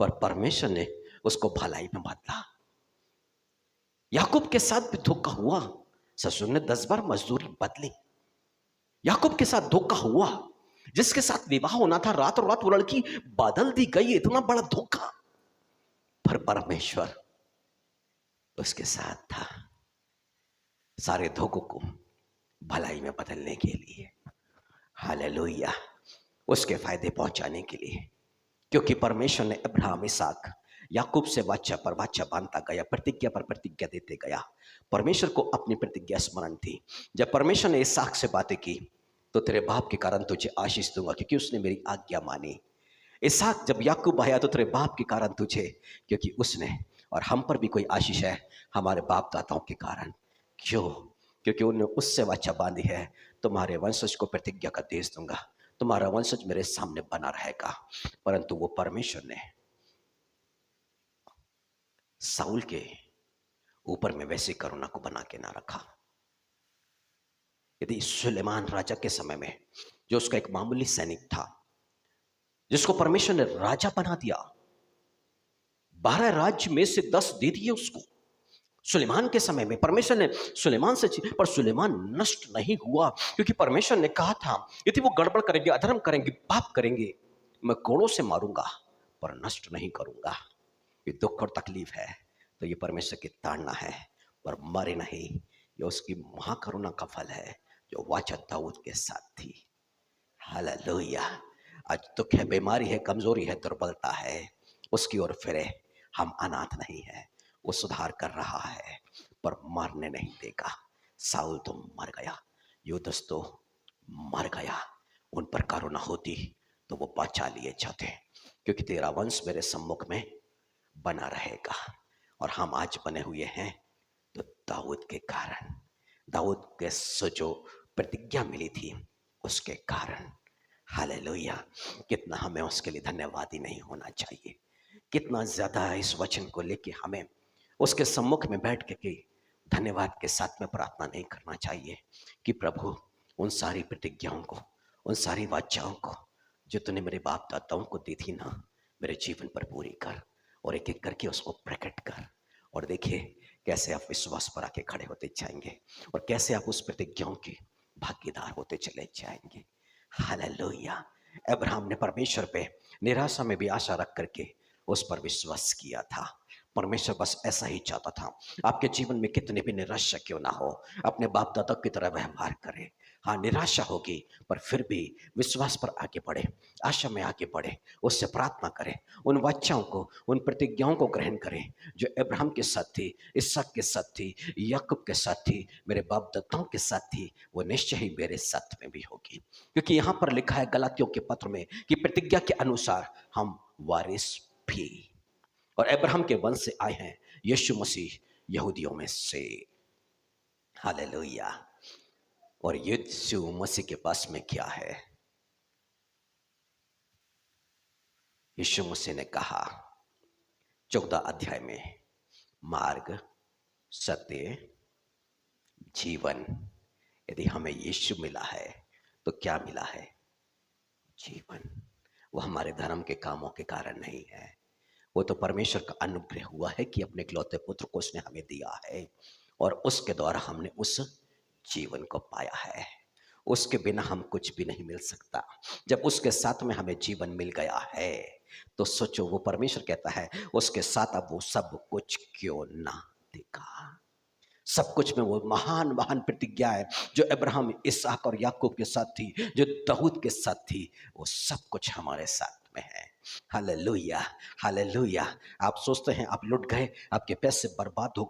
Speaker 3: पर परमेश्वर ने उसको भलाई में बदला। याकूब के साथ भी धोखा हुआ, ससुर ने 10 बार मजदूरी बदली। याकूब के साथ धोखा हुआ, जिसके साथ विवाह होना था, रातों रात वो लड़की बदल दी गई। इतना बड़ा धोखा, पर परमेश्वर उसके साथ था, सारे धोखों को भलाई में बदलने के लिए। हालेलुया। उसके फायदे पहुंचाने के लिए, क्योंकि परमेश्वर ने अब्राहम, इसहाक, याकूब से वाचा पर वाचा बांधता गया, प्रतिज्ञा पर प्रतिज्ञा देते गया। परमेश्वर को अपनी प्रतिज्ञा स्मरण थी। जब परमेश्वर ने इसहाक से बातें की, तो तेरे बाप के कारण तुझे आशीष दूंगा, क्योंकि उसने मेरी आज्ञा मानी। इसहाक जब याकूब आया, तो तेरे बाप के कारण तुझे, क्योंकि उसने, और हम पर भी कोई आशीष है हमारे बाप दादाओं के कारण। क्यों? क्योंकि उन्होंने उससे वाचा बांधी है, तुम्हारे वंशज को प्रतिज्ञा का देश दूंगा, तुम्हारा वंशज मेरे सामने बना रहेगा। परंतु वो परमेश्वर ने साउल के ऊपर में वैसी करुणा को बना के ना रखा। यदि सुलेमान राजा के समय में, जो उसका एक मामूली सैनिक था, जिसको परमेश्वर ने राजा बना दिया, 12 राज्य में से 10 दे दिए उसको। सुलेमान के समय में परमेश्वर ने सुलेमान से, पर सुलेमान नष्ट नहीं हुआ, क्योंकि परमेश्वर ने कहा था, यदि वो गड़बड़ करेंगे, अधर्म करेंगे, पाप करेंगे, मैं कोड़ों से मारूंगा, पर नष्ट नहीं करूंगा। ये दुख और तकलीफ है, तो ये परमेश्वर की ताड़ना है। पर मरे नहीं। ये उसकी महाकरुणा का फल है जो वाचा दाऊद के साथ थी। हालेलुया। आज दुख है, बीमारी है, कमजोरी है, दुर्बलता है, उसकी ओर फिरे। हम अनाथ नहीं है, वो सुधार कर रहा है पर मरने नहीं देगा। साउल तो मर गया, यूदस तो मर गया, उन पर करुणा होती तो वो बचा लिए जाते, क्योंकि तेरा वंश मेरे सम्मुख में बना रहेगा। और हम आज बने हुए हैं तो दाऊद के कारण, दाऊद के से जो प्रतिज्ञा मिली थी उसके कारण। हालेलुया। कितना हमें उसके लिए धन्यवादी नहीं होना चाहिए, कितना ज्यादा इस वचन को लेके हमें उसके सम्मुख में बैठ के धन्यवाद के साथ में प्रार्थना नहीं करना चाहिए कि प्रभु उन सारी प्रतिज्ञाओं को, उन सारी वाचाओं को जो तूने मेरे बाप दादाओं को दी थी ना, मेरे जीवन पर पूरी कर और एक एक करके उसको प्रकट कर। और देखिए कैसे आप विश्वास पर आके खड़े होते जाएंगे और कैसे आप उस प्रतिज्ञाओं के भागीदार होते चले जाएंगे। हालेलुया। अब्राहम ने परमेश्वर पे निराशा में भी आशा रख करके उस पर विश्वास किया था। परमेश्वर बस ऐसा ही चाहता था। आपके जीवन में कितने भी निराशा क्यों ना हो, अपने बाप दादा की तरह व्यवहार करें। हाँ, निराशा होगी पर फिर भी विश्वास पर आगे बढ़े, आशा में आगे बढ़े, उससे प्रार्थना करें, उन वाचाओं को, उन प्रतिज्ञाओं को ग्रहण करें जो अब्राहम के साथ थी, इसहाक के साथ थी, याकूब के साथ थी, मेरे बाप दादाओं के साथ थी, वो निश्चय ही मेरे साथ में भी होगी। क्योंकि यहाँ पर लिखा है गलातियों के पत्र में कि प्रतिज्ञा के अनुसार हम वारिस भी, और अब्राहम के वंश से आए हैं, यीशु मसीह यहूदियों में से। हालेलुया। और यीशु मसीह के पास में क्या है? यीशु मसीह ने कहा 14 अध्याय में, मार्ग, सत्य, जीवन। यदि हमें यीशु मिला है तो क्या मिला है? जीवन। वो हमारे धर्म के कामों के कारण नहीं है, वो तो परमेश्वर का अनुग्रह हुआ है कि अपने इकलौते पुत्र को उसने हमें दिया है और उसके द्वारा हमने उस जीवन को पाया है। उसके बिना हम कुछ भी नहीं मिल सकता। जब उसके साथ में हमें जीवन मिल गया है तो सोचो, वो परमेश्वर कहता है उसके साथ अब वो सब कुछ क्यों ना देगा। सब कुछ में वो महान महान प्रतिज्ञा है जो अब्राहम, इसहाक और याकूब के साथ थी, जो दाऊद के साथ थी, वो सब कुछ हमारे साथ में है। Hallelujah, hallelujah. आप सोचते हैं आप लुट गए, आपके पैसे बर्बाद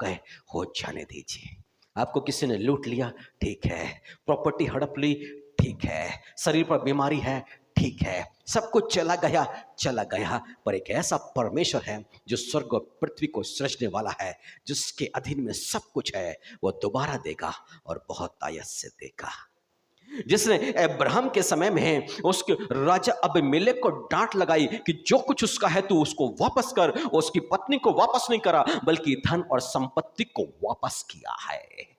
Speaker 3: हो जाने दीजिए। आपको किसी ने लूट लिया, ठीक है, प्रॉपर्टी हड़प ली, ठीक है, शरीर पर बीमारी है, ठीक है, सब कुछ चला गया, पर एक ऐसा परमेश्वर है जो स्वर्ग और पृथ्वी को सृजने वाला है, जिसके अधीन में सब कुछ है, वो दोबारा देगा और बहुत आयत से देगा। जिसने अब्राहम के समय में उसके राजा अबीमेलेक को डांट लगाई कि जो कुछ उसका है तू उसको वापस कर, उसकी पत्नी को वापस नहीं करा बल्कि धन और संपत्ति को वापस किया है।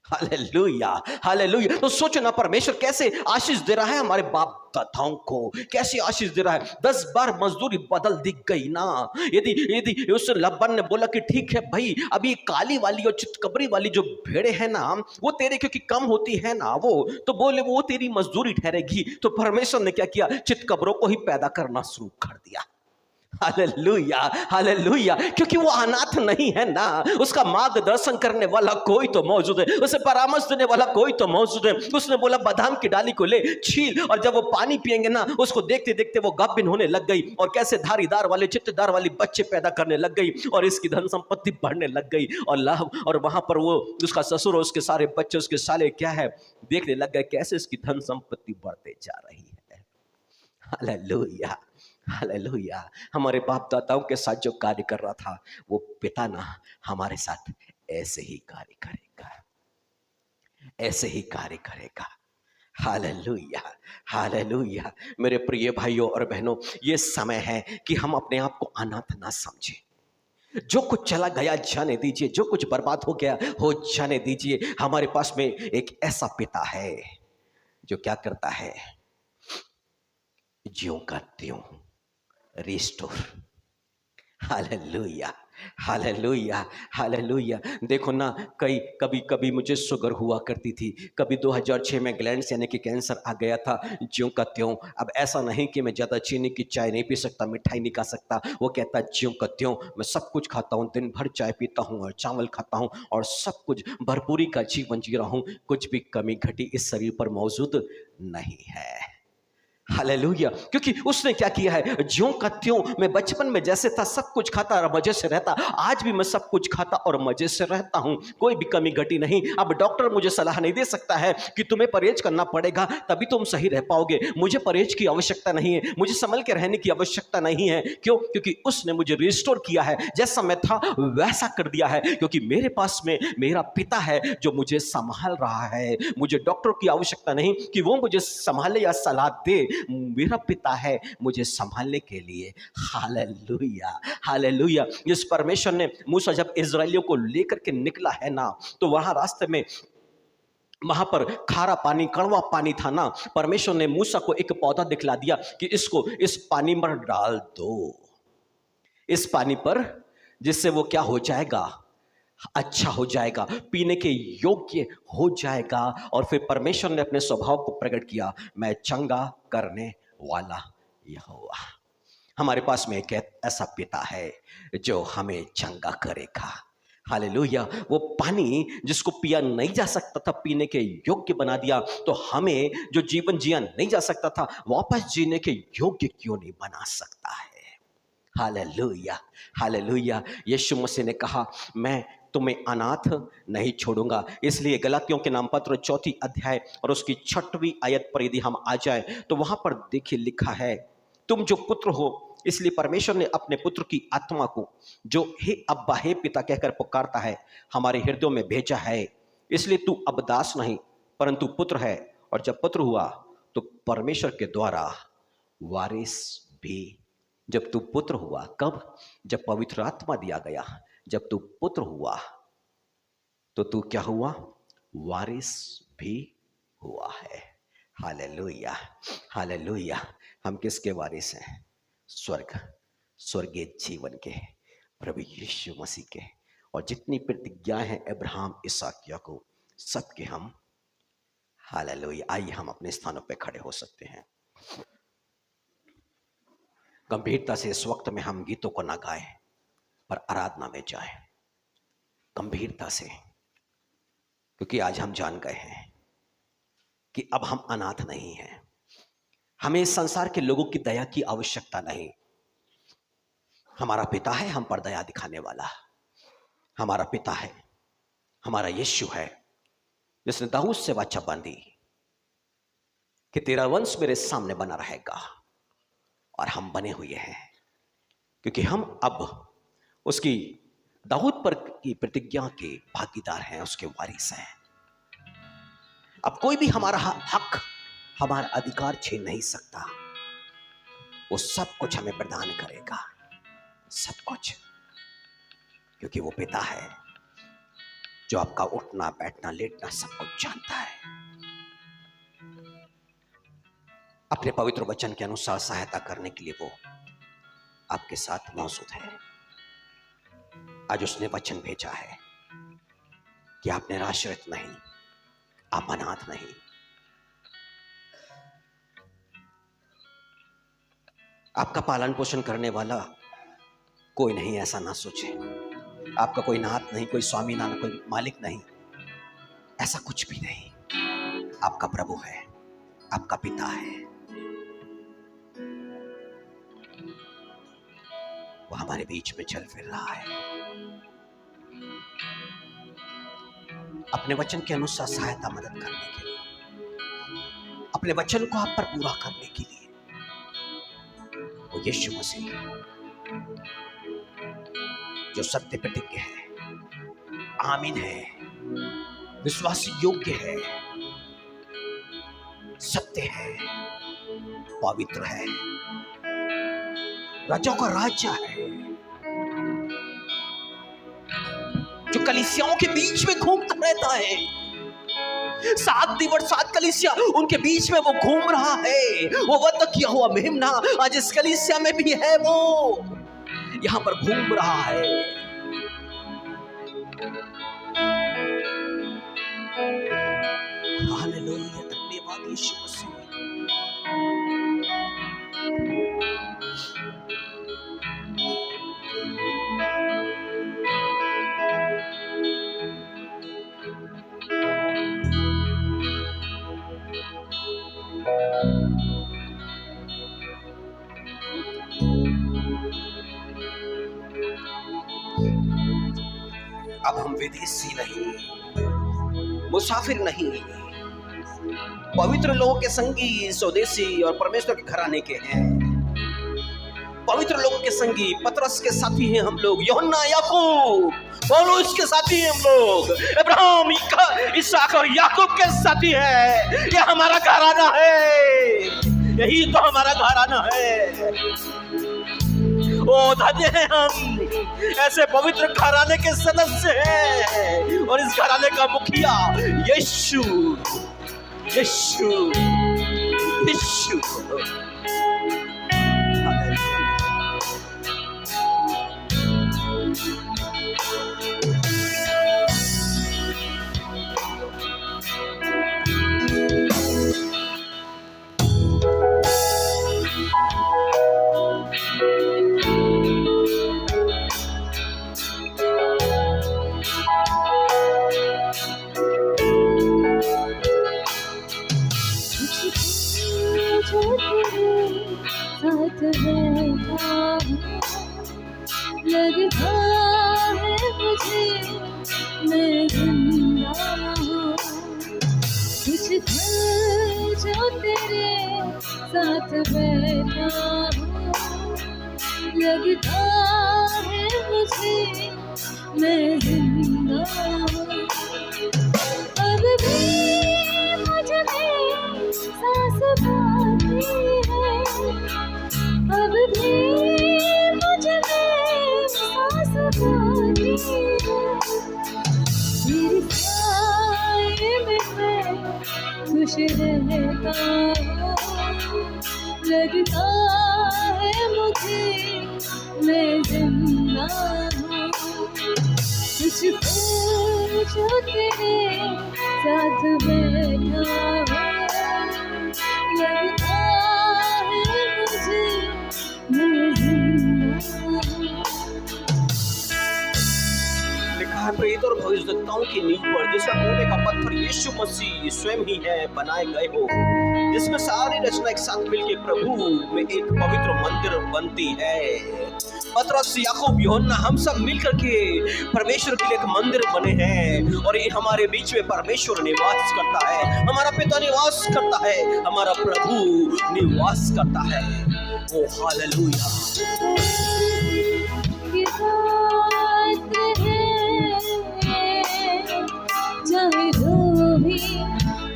Speaker 3: Hallelujah, hallelujah. तो सोचो ना, परमेश्वर कैसे आशीष दे रहा है हमारे बाप दादाओं को, कैसे आशीष दे रहा है। 10 बार मजदूरी बदल दी गई ना। यदि उस लब्बन ने बोला कि ठीक है भाई, अभी काली वाली और चितकबरी वाली जो भेड़े हैं ना, वो तेरे क्योंकि कम होती है ना, वो तो बोले वो तेरी मजदूरी ठहरेगी। तो परमेश्वर ने क्या किया? चितकबरों को ही पैदा करना शुरू कर दिया। Hallelujah, hallelujah. क्योंकि वो अनाथ नहीं है ना, उसका मार्गदर्शन करने वाला कोई तो मौजूद है, उसे परामर्श देने वाला कोई तो मौजूद है। उसने बोला बादाम की डाली को ले छील, और जब वो पानी पिएंगे ना, उसको देखते देखते वो गाभिन होने लग गई और कैसे धारीदार वाले चित्तदार वाली बच्चे पैदा करने लग गई और इसकी धन संपत्ति बढ़ने लग गई। और लाभ, और वहां पर वो उसका ससुर और उसके सारे बच्चे, उसके साले क्या है, देखने लग गए कैसे इसकी धन संपत्ति बढ़ते जा रही है। Hallelujah, hallelujah. हमारे बाप दादाओं के साथ जो कार्य कर रहा था, वो पिता ना हमारे साथ ऐसे ही कार्य करेगा, ऐसे ही कार्य करेगा। Hallelujah, hallelujah. मेरे प्रिय भाइयों और बहनों, ये समय है कि हम अपने आप को अनाथ ना समझें। जो कुछ चला गया जाने दीजिए, जो कुछ बर्बाद हो गया हो जाने दीजिए। हमारे पास में एक ऐसा पिता है जो क्या करता है? ज्यों का त्यों रिस्टोर। Hallelujah, hallelujah, hallelujah. देखो ना, कभी कभी मुझे शुगर हुआ करती थी, कभी 2006 में ग्लैंड्स यानी कि कैंसर आ गया था, ज्यों का त्यों। अब ऐसा नहीं कि मैं ज़्यादा चीनी की चाय नहीं पी सकता, मिठाई नहीं खा सकता। वो कहता ज्यों का त्यों, मैं सब कुछ खाता हूँ, दिन भर चाय पीता हूँ और चावल खाता हूँ और सब कुछ भरपूरी का जीवन जी रहा हूँ, कुछ भी कमी घटी इस शरीर पर मौजूद नहीं है। हालेलुया। क्योंकि उसने क्या किया है, ज्यों का त्यों, मैं बचपन में जैसे था सब कुछ खाता और मजे से रहता, आज भी मैं सब कुछ खाता और मजे से रहता हूं, कोई भी कमी घटी नहीं। अब डॉक्टर मुझे सलाह नहीं दे सकता है कि तुम्हें परहेज करना पड़ेगा तभी तुम सही रह पाओगे। मुझे परहेज की आवश्यकता नहीं है, मुझे संभल के रहने की आवश्यकता नहीं है। क्यों? क्योंकि उसने मुझे रिस्टोर किया है, जैसा मैं था वैसा कर दिया है। क्योंकि मेरे पास में मेरा पिता है जो मुझे संभाल रहा है। मुझे डॉक्टर की आवश्यकता नहीं कि वो मुझे संभाले या सलाह दे, मेरा पिता है मुझे संभालने के लिए। Hallelujah, hallelujah. इस परमेश्वर ने मूसा जब इजरायलियों को लेकर के निकला है ना, तो वहां रास्ते में वहां पर खारा पानी, कड़वा पानी था ना, परमेश्वर ने मूसा को एक पौधा दिखला दिया कि इसको इस पानी पर डाल दो, इस पानी पर, जिससे वो क्या हो जाएगा, अच्छा हो जाएगा, पीने के योग्य हो जाएगा। और फिर परमेश्वर ने अपने स्वभाव को प्रकट किया, मैं चंगा करने वाला यहोवा। हमारे पास में एक ऐसा पिता है जो हमें चंगा करेगा। हालेलुया। वो पानी जिसको पिया नहीं जा सकता था, पीने के योग्य बना दिया, तो हमें जो जीवन जिया नहीं जा सकता था, वापस जीने के योग्य क्यों नहीं बना सकता है। Hallelujah, hallelujah. यीशु मसीह ने कहा, मैं तुम्हें अनाथ नहीं छोड़ूंगा। इसलिए गलातियों के नाम पत्र 4 अध्याय और उसकी 6वीं आयत पर यदि हम आ जाएं तो वहां पर देखिए लिखा है, तुम जो पुत्र हो, इसलिए परमेश्वर ने अपने पुत्र की आत्मा को, जो हे अब्बा हे पिता कहकर पुकारता है, हमारे हृदयों में भेजा है। इसलिए तू अब दास नहीं परंतु पुत्र है, और जब पुत्र हुआ तो परमेश्वर के द्वारा वारिस भी। जब तू पुत्र हुआ, कब? जब पवित्र आत्मा दिया गया। जब तू पुत्र हुआ तो तू क्या हुआ? वारिस भी हुआ है। Hallelujah, hallelujah. हम किसके वारिस हैं? स्वर्ग, स्वर्गीय जीवन के, प्रभु यीशु मसीह के। और जितनी प्रतिज्ञाएं हैं अब्राहम, इसहाक, याकूब, सबके हम, हालेलुया। आइए हम अपने स्थानों पे खड़े हो सकते हैं। गंभीरता से इस वक्त में हम गीतों को ना गाएं पर आराधना में जाएं, गंभीरता से, क्योंकि आज हम जान गए हैं कि अब हम अनाथ नहीं हैं। हमें इस संसार के लोगों की दया की आवश्यकता नहीं। हमारा पिता है हम पर दया दिखाने वाला। हमारा पिता है, हमारा यीशु है, जिसने दाऊद से वाचा बांधी कि तेरा वंश मेरे सामने बना रहेगा। और हम बने हुए हैं, क्योंकि हम अब उसकी दाऊद पर की प्रतिज्ञा के भागीदार हैं, उसके वारिस हैं। अब कोई भी हमारा हक, हमारा अधिकार छीन नहीं सकता। वो सब कुछ हमें प्रदान करेगा, सब कुछ, क्योंकि वो पिता है जो आपका उठना, बैठना, लेटना सब कुछ जानता है। अपने पवित्र वचन के अनुसार सहायता करने के लिए वो आपके साथ मौजूद है। आज उसने वचन भेजा है कि आप निराश्रित नहीं, आप अनाथ नहीं। आपका पालन पोषण करने वाला कोई नहीं, ऐसा ना सोचे। आपका कोई नाथ नहीं, कोई स्वामी ना, कोई मालिक नहीं, ऐसा कुछ भी नहीं। आपका प्रभु है, आपका पिता है। वो हमारे बीच में चल फिर रहा है, अपने वचन के अनुसार सहायता, मदद करने के लिए, अपने वचन को आप पर पूरा करने के लिए। वो यीशु मसीह जो सत्य प्रतिज्ञ है, आमीन है, विश्वास योग्य है, सत्य है, पवित्र है, राजाओं का राजा है, जो कलीसियाओं के बीच में घूमता रहता है। 7 दिवस 7 कलीसिया उनके बीच में वो घूम रहा है। वो वक्त किया हुआ मेमना आज इस कलीसिया में भी है, वो यहां पर घूम रहा है। हालेलुया, धन्यवाद यीशु मसीह। अब हम विदेशी नहीं, मुसाफिर नहीं, पवित्र लोगों के संगी, स्वदेशी और परमेश्वर के घराने के हैं। पवित्र लोगों के संगी, पतरस के साथी हैं हम लोग, यूहन्ना, याकूब, पौलुस के साथी हैं हम लोग, अब्राहम, इसहाक और याकूब के साथी हैं। ये हमारा घराना है, यही तो हमारा घराना है। ओ धन्य हैं हम, ऐसे पवित्र घराने के सदस्य हैं। और इस घराने का मुखिया यीशु, यीशु, यीशु।
Speaker 2: लगता है मुझे मैं जिंदा हूँ, कुछ था जो तेरे साथ बैठा हूँ। लगता है मुझे मैं जिंदा हूँ, अब भी मुझ में सांस बाकी है, अब भी मुझ में सांस बाकी है। तेरे साए में मैं खुश रहता हूँ, लगता है मुझे मैं जिंदा हूँ। कुछ तो जो तेरे साथ बैठा हूँ, लगता है मुझे मैं जिंदा हूँ।
Speaker 3: लिखा है प्रेरित और भविष्यवक्ताओं की नींव पर जिसका कोने का पत्थर यीशु मसीह स्वयं ही है, बनाए गए हो, जिसमें सारी रचना एक साथ मिलकर प्रभु में एक पवित्र मंदिर बनती है। पतरस, याकूब, यूहन्ना, हम सब मिलकर के परमेश्वर के लिए एक मंदिर बने हैं। और ये हमारे बीच में परमेश्वर निवास करता है, हमारा पिता निवास करता है, हमारा प्रभु निवास करता है। ओ हालेलुया।
Speaker 2: चाहे जो भी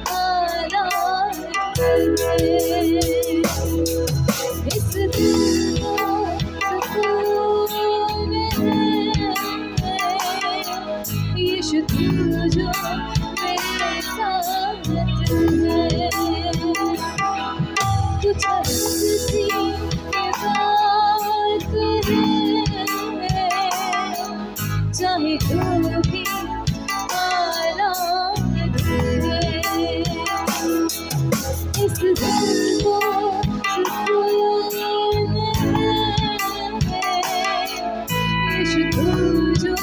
Speaker 2: हालात करे, इस दिल को सुकून है, यीशु तू जो मेरे साथ है। कुछ हंसी की बात है, चाहे जो भी इस दिल को सुकून है, यीशु तू जो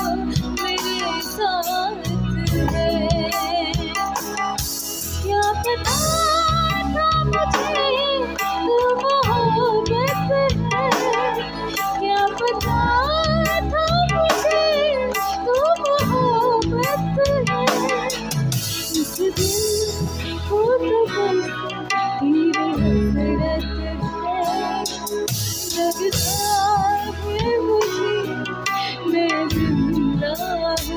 Speaker 2: मेरे साथ है। क्या पता था मुझे तू मोहब्बत है, क्या पता था मुझे तू मोहब्बत है। इस दिल को तो बस तेरी हसरत है, लगता है मुझे मैं जिंदा हूँ,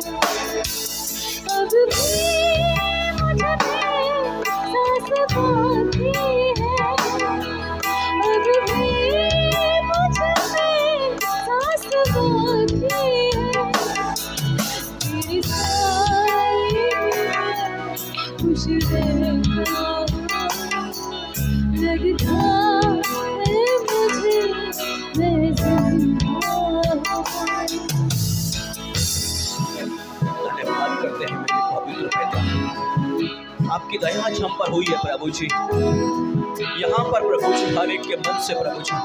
Speaker 2: अब भी मुझ में सांस बाकी है, अब भी मुझ में सांस बाकी है। तेरी साए में खुश रहता हूँ, लगता है मुझे मैं जिंदा हूँ।
Speaker 3: आपकी दया आज हम पर हुई है प्रभु जी। यहाँ पर प्रभु जी हर एक के मन से प्रभु जी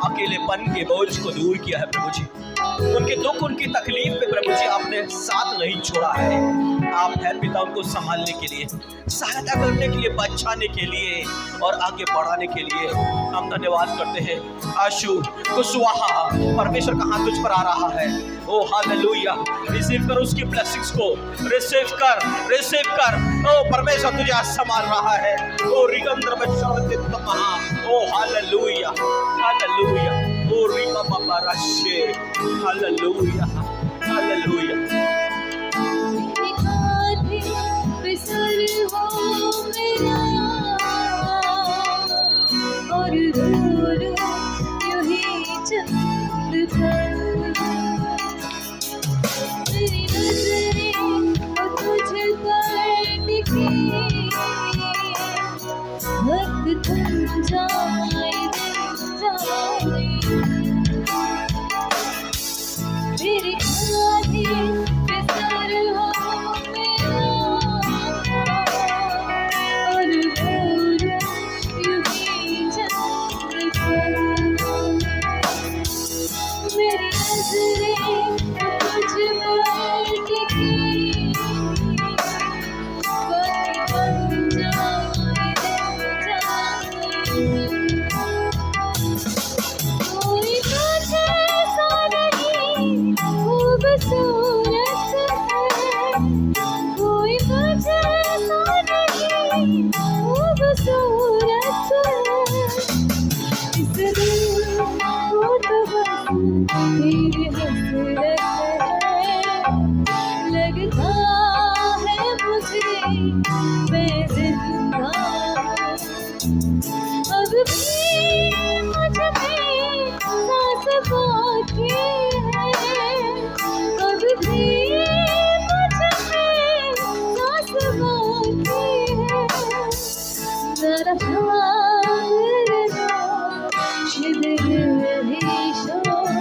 Speaker 3: अकेलेपन के बोझ को दूर किया है प्रभु जी। उनके दुख, उनकी तकलीफ पे प्रभु जी आपने साथ नहीं छोड़ा है। आप है पिता उनको संभालने के लिए, सहायता करने के लिए, बचाने के लिए और आगे बढ़ाने के लिए। हम धन्यवाद करते हैं। आशु कुशवाहा, परमेश्वर का हाथ तुझ पर आ रहा है। ओ हालेलुया, रिसीव कर उसकी ब्लेसिंग्स को, रिसीव कर। ओ परमेश्वर तुझे आज संभाल रहा है। ओ रिगंद्र में शरदित महा, ओ हालेलुया, ओ रिमा बाबा राशे, हालेलुया।
Speaker 2: और रो रो यूं ही चंद पर मेरी नजरें तुझ पर टिकी, वक्त थम जाए दिन जाए, मेरे आधे पे सर हो मेरा, और रो रो यूं ही चंद पर मेरी नजरें तुझ पर टिकी, वक्त थम जाए दिन जाए, कोई तुझे सा नहीं खूबसूरत है, कोई तुझे सा नहीं खूबसूरत है, इस दिल को तो बस तेरी हसरत है, लगता है मुझे मैं जिंदा अब भी मुझ में सांस बाकी है, अब भी मुझ में सांस बाकी है, जरा ठहरना शिथिल रही शोर,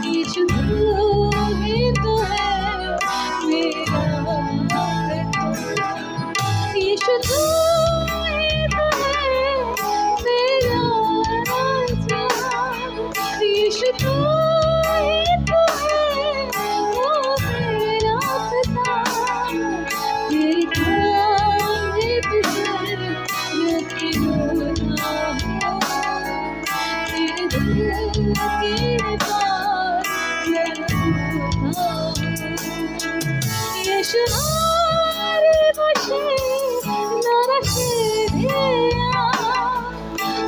Speaker 2: यीशु तू ही तो है मेरा रास्ता, यीशु तू ही तो है मेरा रास्ता, यीशु तू ही तो है वो मेरा पिता, तेरे कांधे पे सर रख के रोना हो, तेरे दिल के पास मैं रोता हूँ, यीशु नारे बशे ना रखे दिया,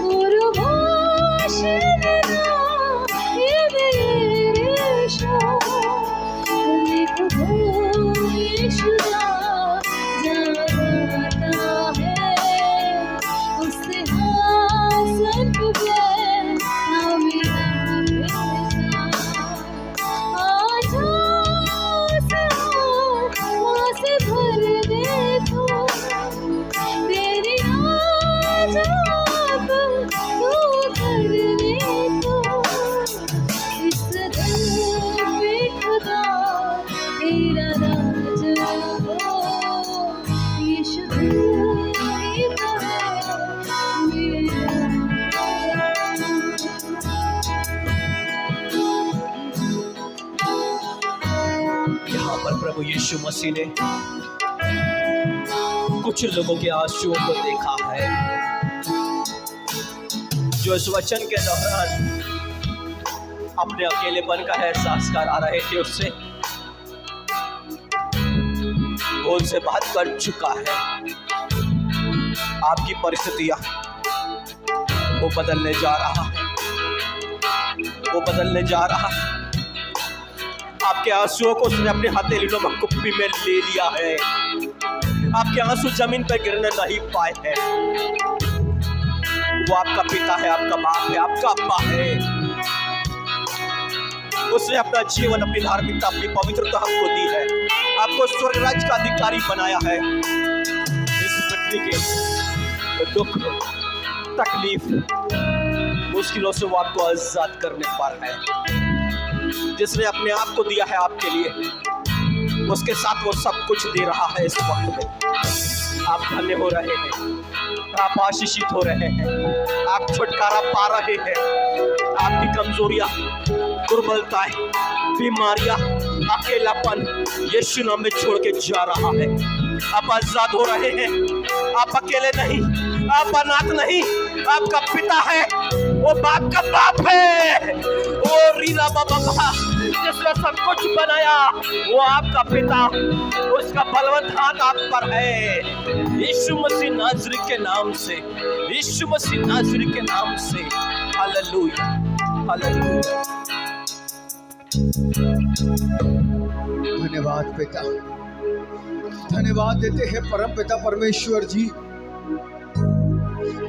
Speaker 2: और होश देना ये मेरे शो, लिखो यीशु ना जाता है, उससे हासन पे ना मेरा बेटा, आज से वहाँ से भर दे तू, तेरी आज आप तू कर दे तू, इस दिल पे खुदा तेरा राज हो, यीशु तू ही तो है मेरा।
Speaker 3: यहाँ पर प्रभु यीशु मसीह ने कुछ लोगों के आंसुओं को देखा है, जो इस वचन के दौरान अपने अकेलेपन का एहसास करा रहे थे, उससे वो उनसे बात कर चुका है। आपकी परिस्थितियां वो बदलने जा रहा है, वो बदलने जा रहा है। आपके आंसुओं को उसने अपने हथेलियों में कुप्पी में ले लिया है। आपके आंसू जमीन पर गिरने नहीं पाए हैं। वो आपका पिता है, आपका बाप है, आपका अब्बा है। उसने अपना जीवन, अपनी धार्मिकता, अपनी पवित्रता हमको दी है। आपको स्वर्ग राज्य का अधिकारी बनाया है। इस पृथ्वी के दुख, तकलीफ, मुश्किलों से वो आपको आजाद करने पर है। जिसने अपने आप को दिया है आपके लिए, उसके साथ वो सब कुछ दे रहा है। इस वक्त में आप धन्य हो रहे हैं, आप आशीषित हो रहे हैं, आप छुटकारा पा रहे हैं। आपकी कमजोरियां, दुर्बलताएं, बीमारियां, अकेलापन यीशु नाम में छोड़ के जा रहा है। आप आजाद हो रहे हैं। आप अकेले नहीं, आप अनाथ नहीं, आपका पिता है, वो बाप का बाप है। वो रीला बाबा जिसने सब कुछ बनाया, वो आपका पिता, उसका बलवंत हाथ आप पर है। यीशु मसीह नाज़री के नाम से, यीशु मसीह नाज़री के नाम से। Hallelujah, hallelujah.
Speaker 1: धन्यवाद पिता, धन्यवाद देते हैं परम पिता परमेश्वर जी।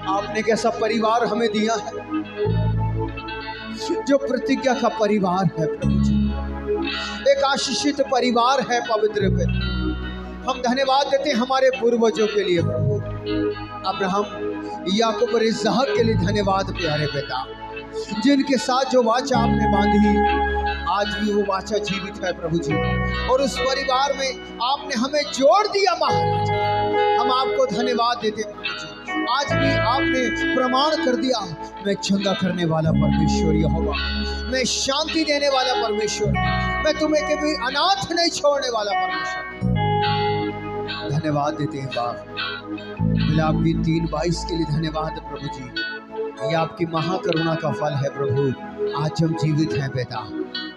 Speaker 1: आपने कैसा परिवार हमें दिया है, जो प्रतिज्ञा का परिवार है प्रभु जी, एक आशीषित परिवार है पवित्र पिता। हम धन्यवाद देते हैं हमारे पूर्वजों के लिए प्रभु, अब्राहम, याकूब और इसहाक के लिए धन्यवाद प्यारे पिता, जिनके साथ जो वाचा आपने बांधी, आज भी वो वाचा जीवित है प्रभु जी। और उस परिवार में आपने हमें जोड़ दिया महाराज, हम आपको धन्यवाद देते हैं प्रभु जी। आज भी आपने प्रमाण कर दिया, मैं चंगा करने वाला परमेश्वर यहोवा, मैं शांति देने वाला परमेश्वर, मैं तुम्हें कभी अनाथ नहीं छोड़ने वाला परमेश्वर। धन्यवाद देते हैं बाप, आपकी 3:22 के लिए धन्यवाद प्रभु जी। ये आपकी महाकरुणा का फल है प्रभु। आज हम जीवित हैं पिता,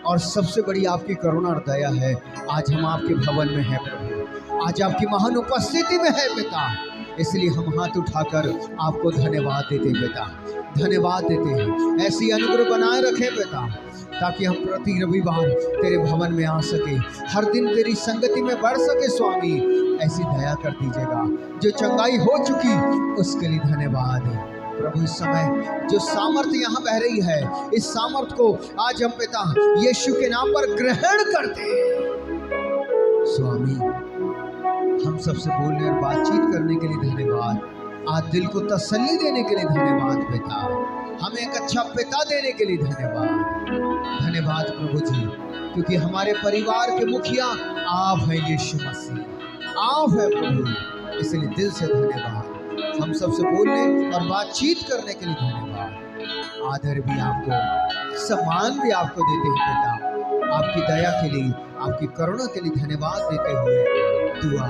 Speaker 1: और सबसे बड़ी आपकी करुणा और दया है, आज हम आपके भवन में हैं प्रभु, आज आपकी महान उपस्थिति में है पिता। इसलिए हम हाथ उठाकर आपको धन्यवाद देते हैं पिता, धन्यवाद देते हैं। ऐसी अनुग्रह बनाए रखें पिता, ताकि हम प्रति रविवार तेरे भवन में आ सके, हर दिन तेरी संगति में बढ़ सके स्वामी। ऐसी दया कर दीजिएगा। जो चंगाई हो चुकी उसके लिए धन्यवाद प्रभु। इस समय जो सामर्थ्य यहाँ बह रही है, इस सामर्थ्य को आज हम पिता यीशु के नाम पर ग्रहण करते हैं स्वामी। हम सबसे बोलने और बातचीत करने के लिए धन्यवाद, आज दिल को तसल्ली देने के लिए धन्यवाद पिता, हमें एक अच्छा पिता देने के लिए धन्यवाद। धन्यवाद प्रभु जी, क्योंकि हमारे परिवार के मुखिया आप हैं यीशु मसीह, आप है प्रभु। इसलिए दिल से धन्यवाद। हम सबसे बोलने और बातचीत करने के लिए धन्यवाद। आदर भी आपको, सम्मान भी आपको देते हैं पिता। आपकी दया के लिए, आपकी करुणा के लिए धन्यवाद देते हुए दुआ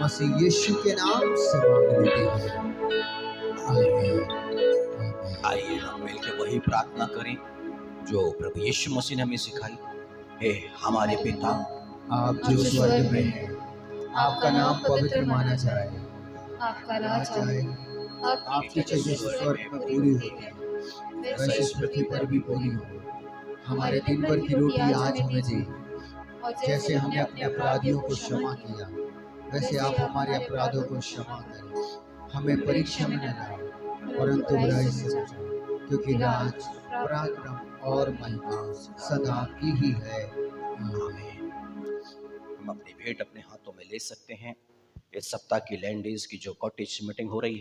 Speaker 1: मसीह यीशु के नाम से मांग लेते हैं, आमीन।
Speaker 3: आइए हम मिलकर वही प्रार्थना करें जो प्रभु यीशु मसीह ने हमें सिखाई। हे हमारे पिता,
Speaker 1: आप जो स्वर्ग में हैं, आपका नाम पवित्र माना जाए,
Speaker 2: आपका राज आए,
Speaker 1: आपकी इच्छा जैसे स्वर्ग में पूरी होती है, वैसे इस पृथ्वी पर भी पूरी हो। हमारे दिन भर की रोटी आज हमें दे, जैसे हमने अपने अपराधियों को क्षमा किया, वैसे आप हमारे अपराधों को क्षमा करें। हमें परीक्षा में न लाओ, परंतु बुराई से बचाओ, क्योंकि राज, पराक्रम और महिमा सदा आपकी ही है, आमीन।
Speaker 3: हम अपनी भेंट अपने हाथों में ले सकते हैं। इस सप्ताह की लैंड डेज की जो कॉटेज मीटिंग हो रही है,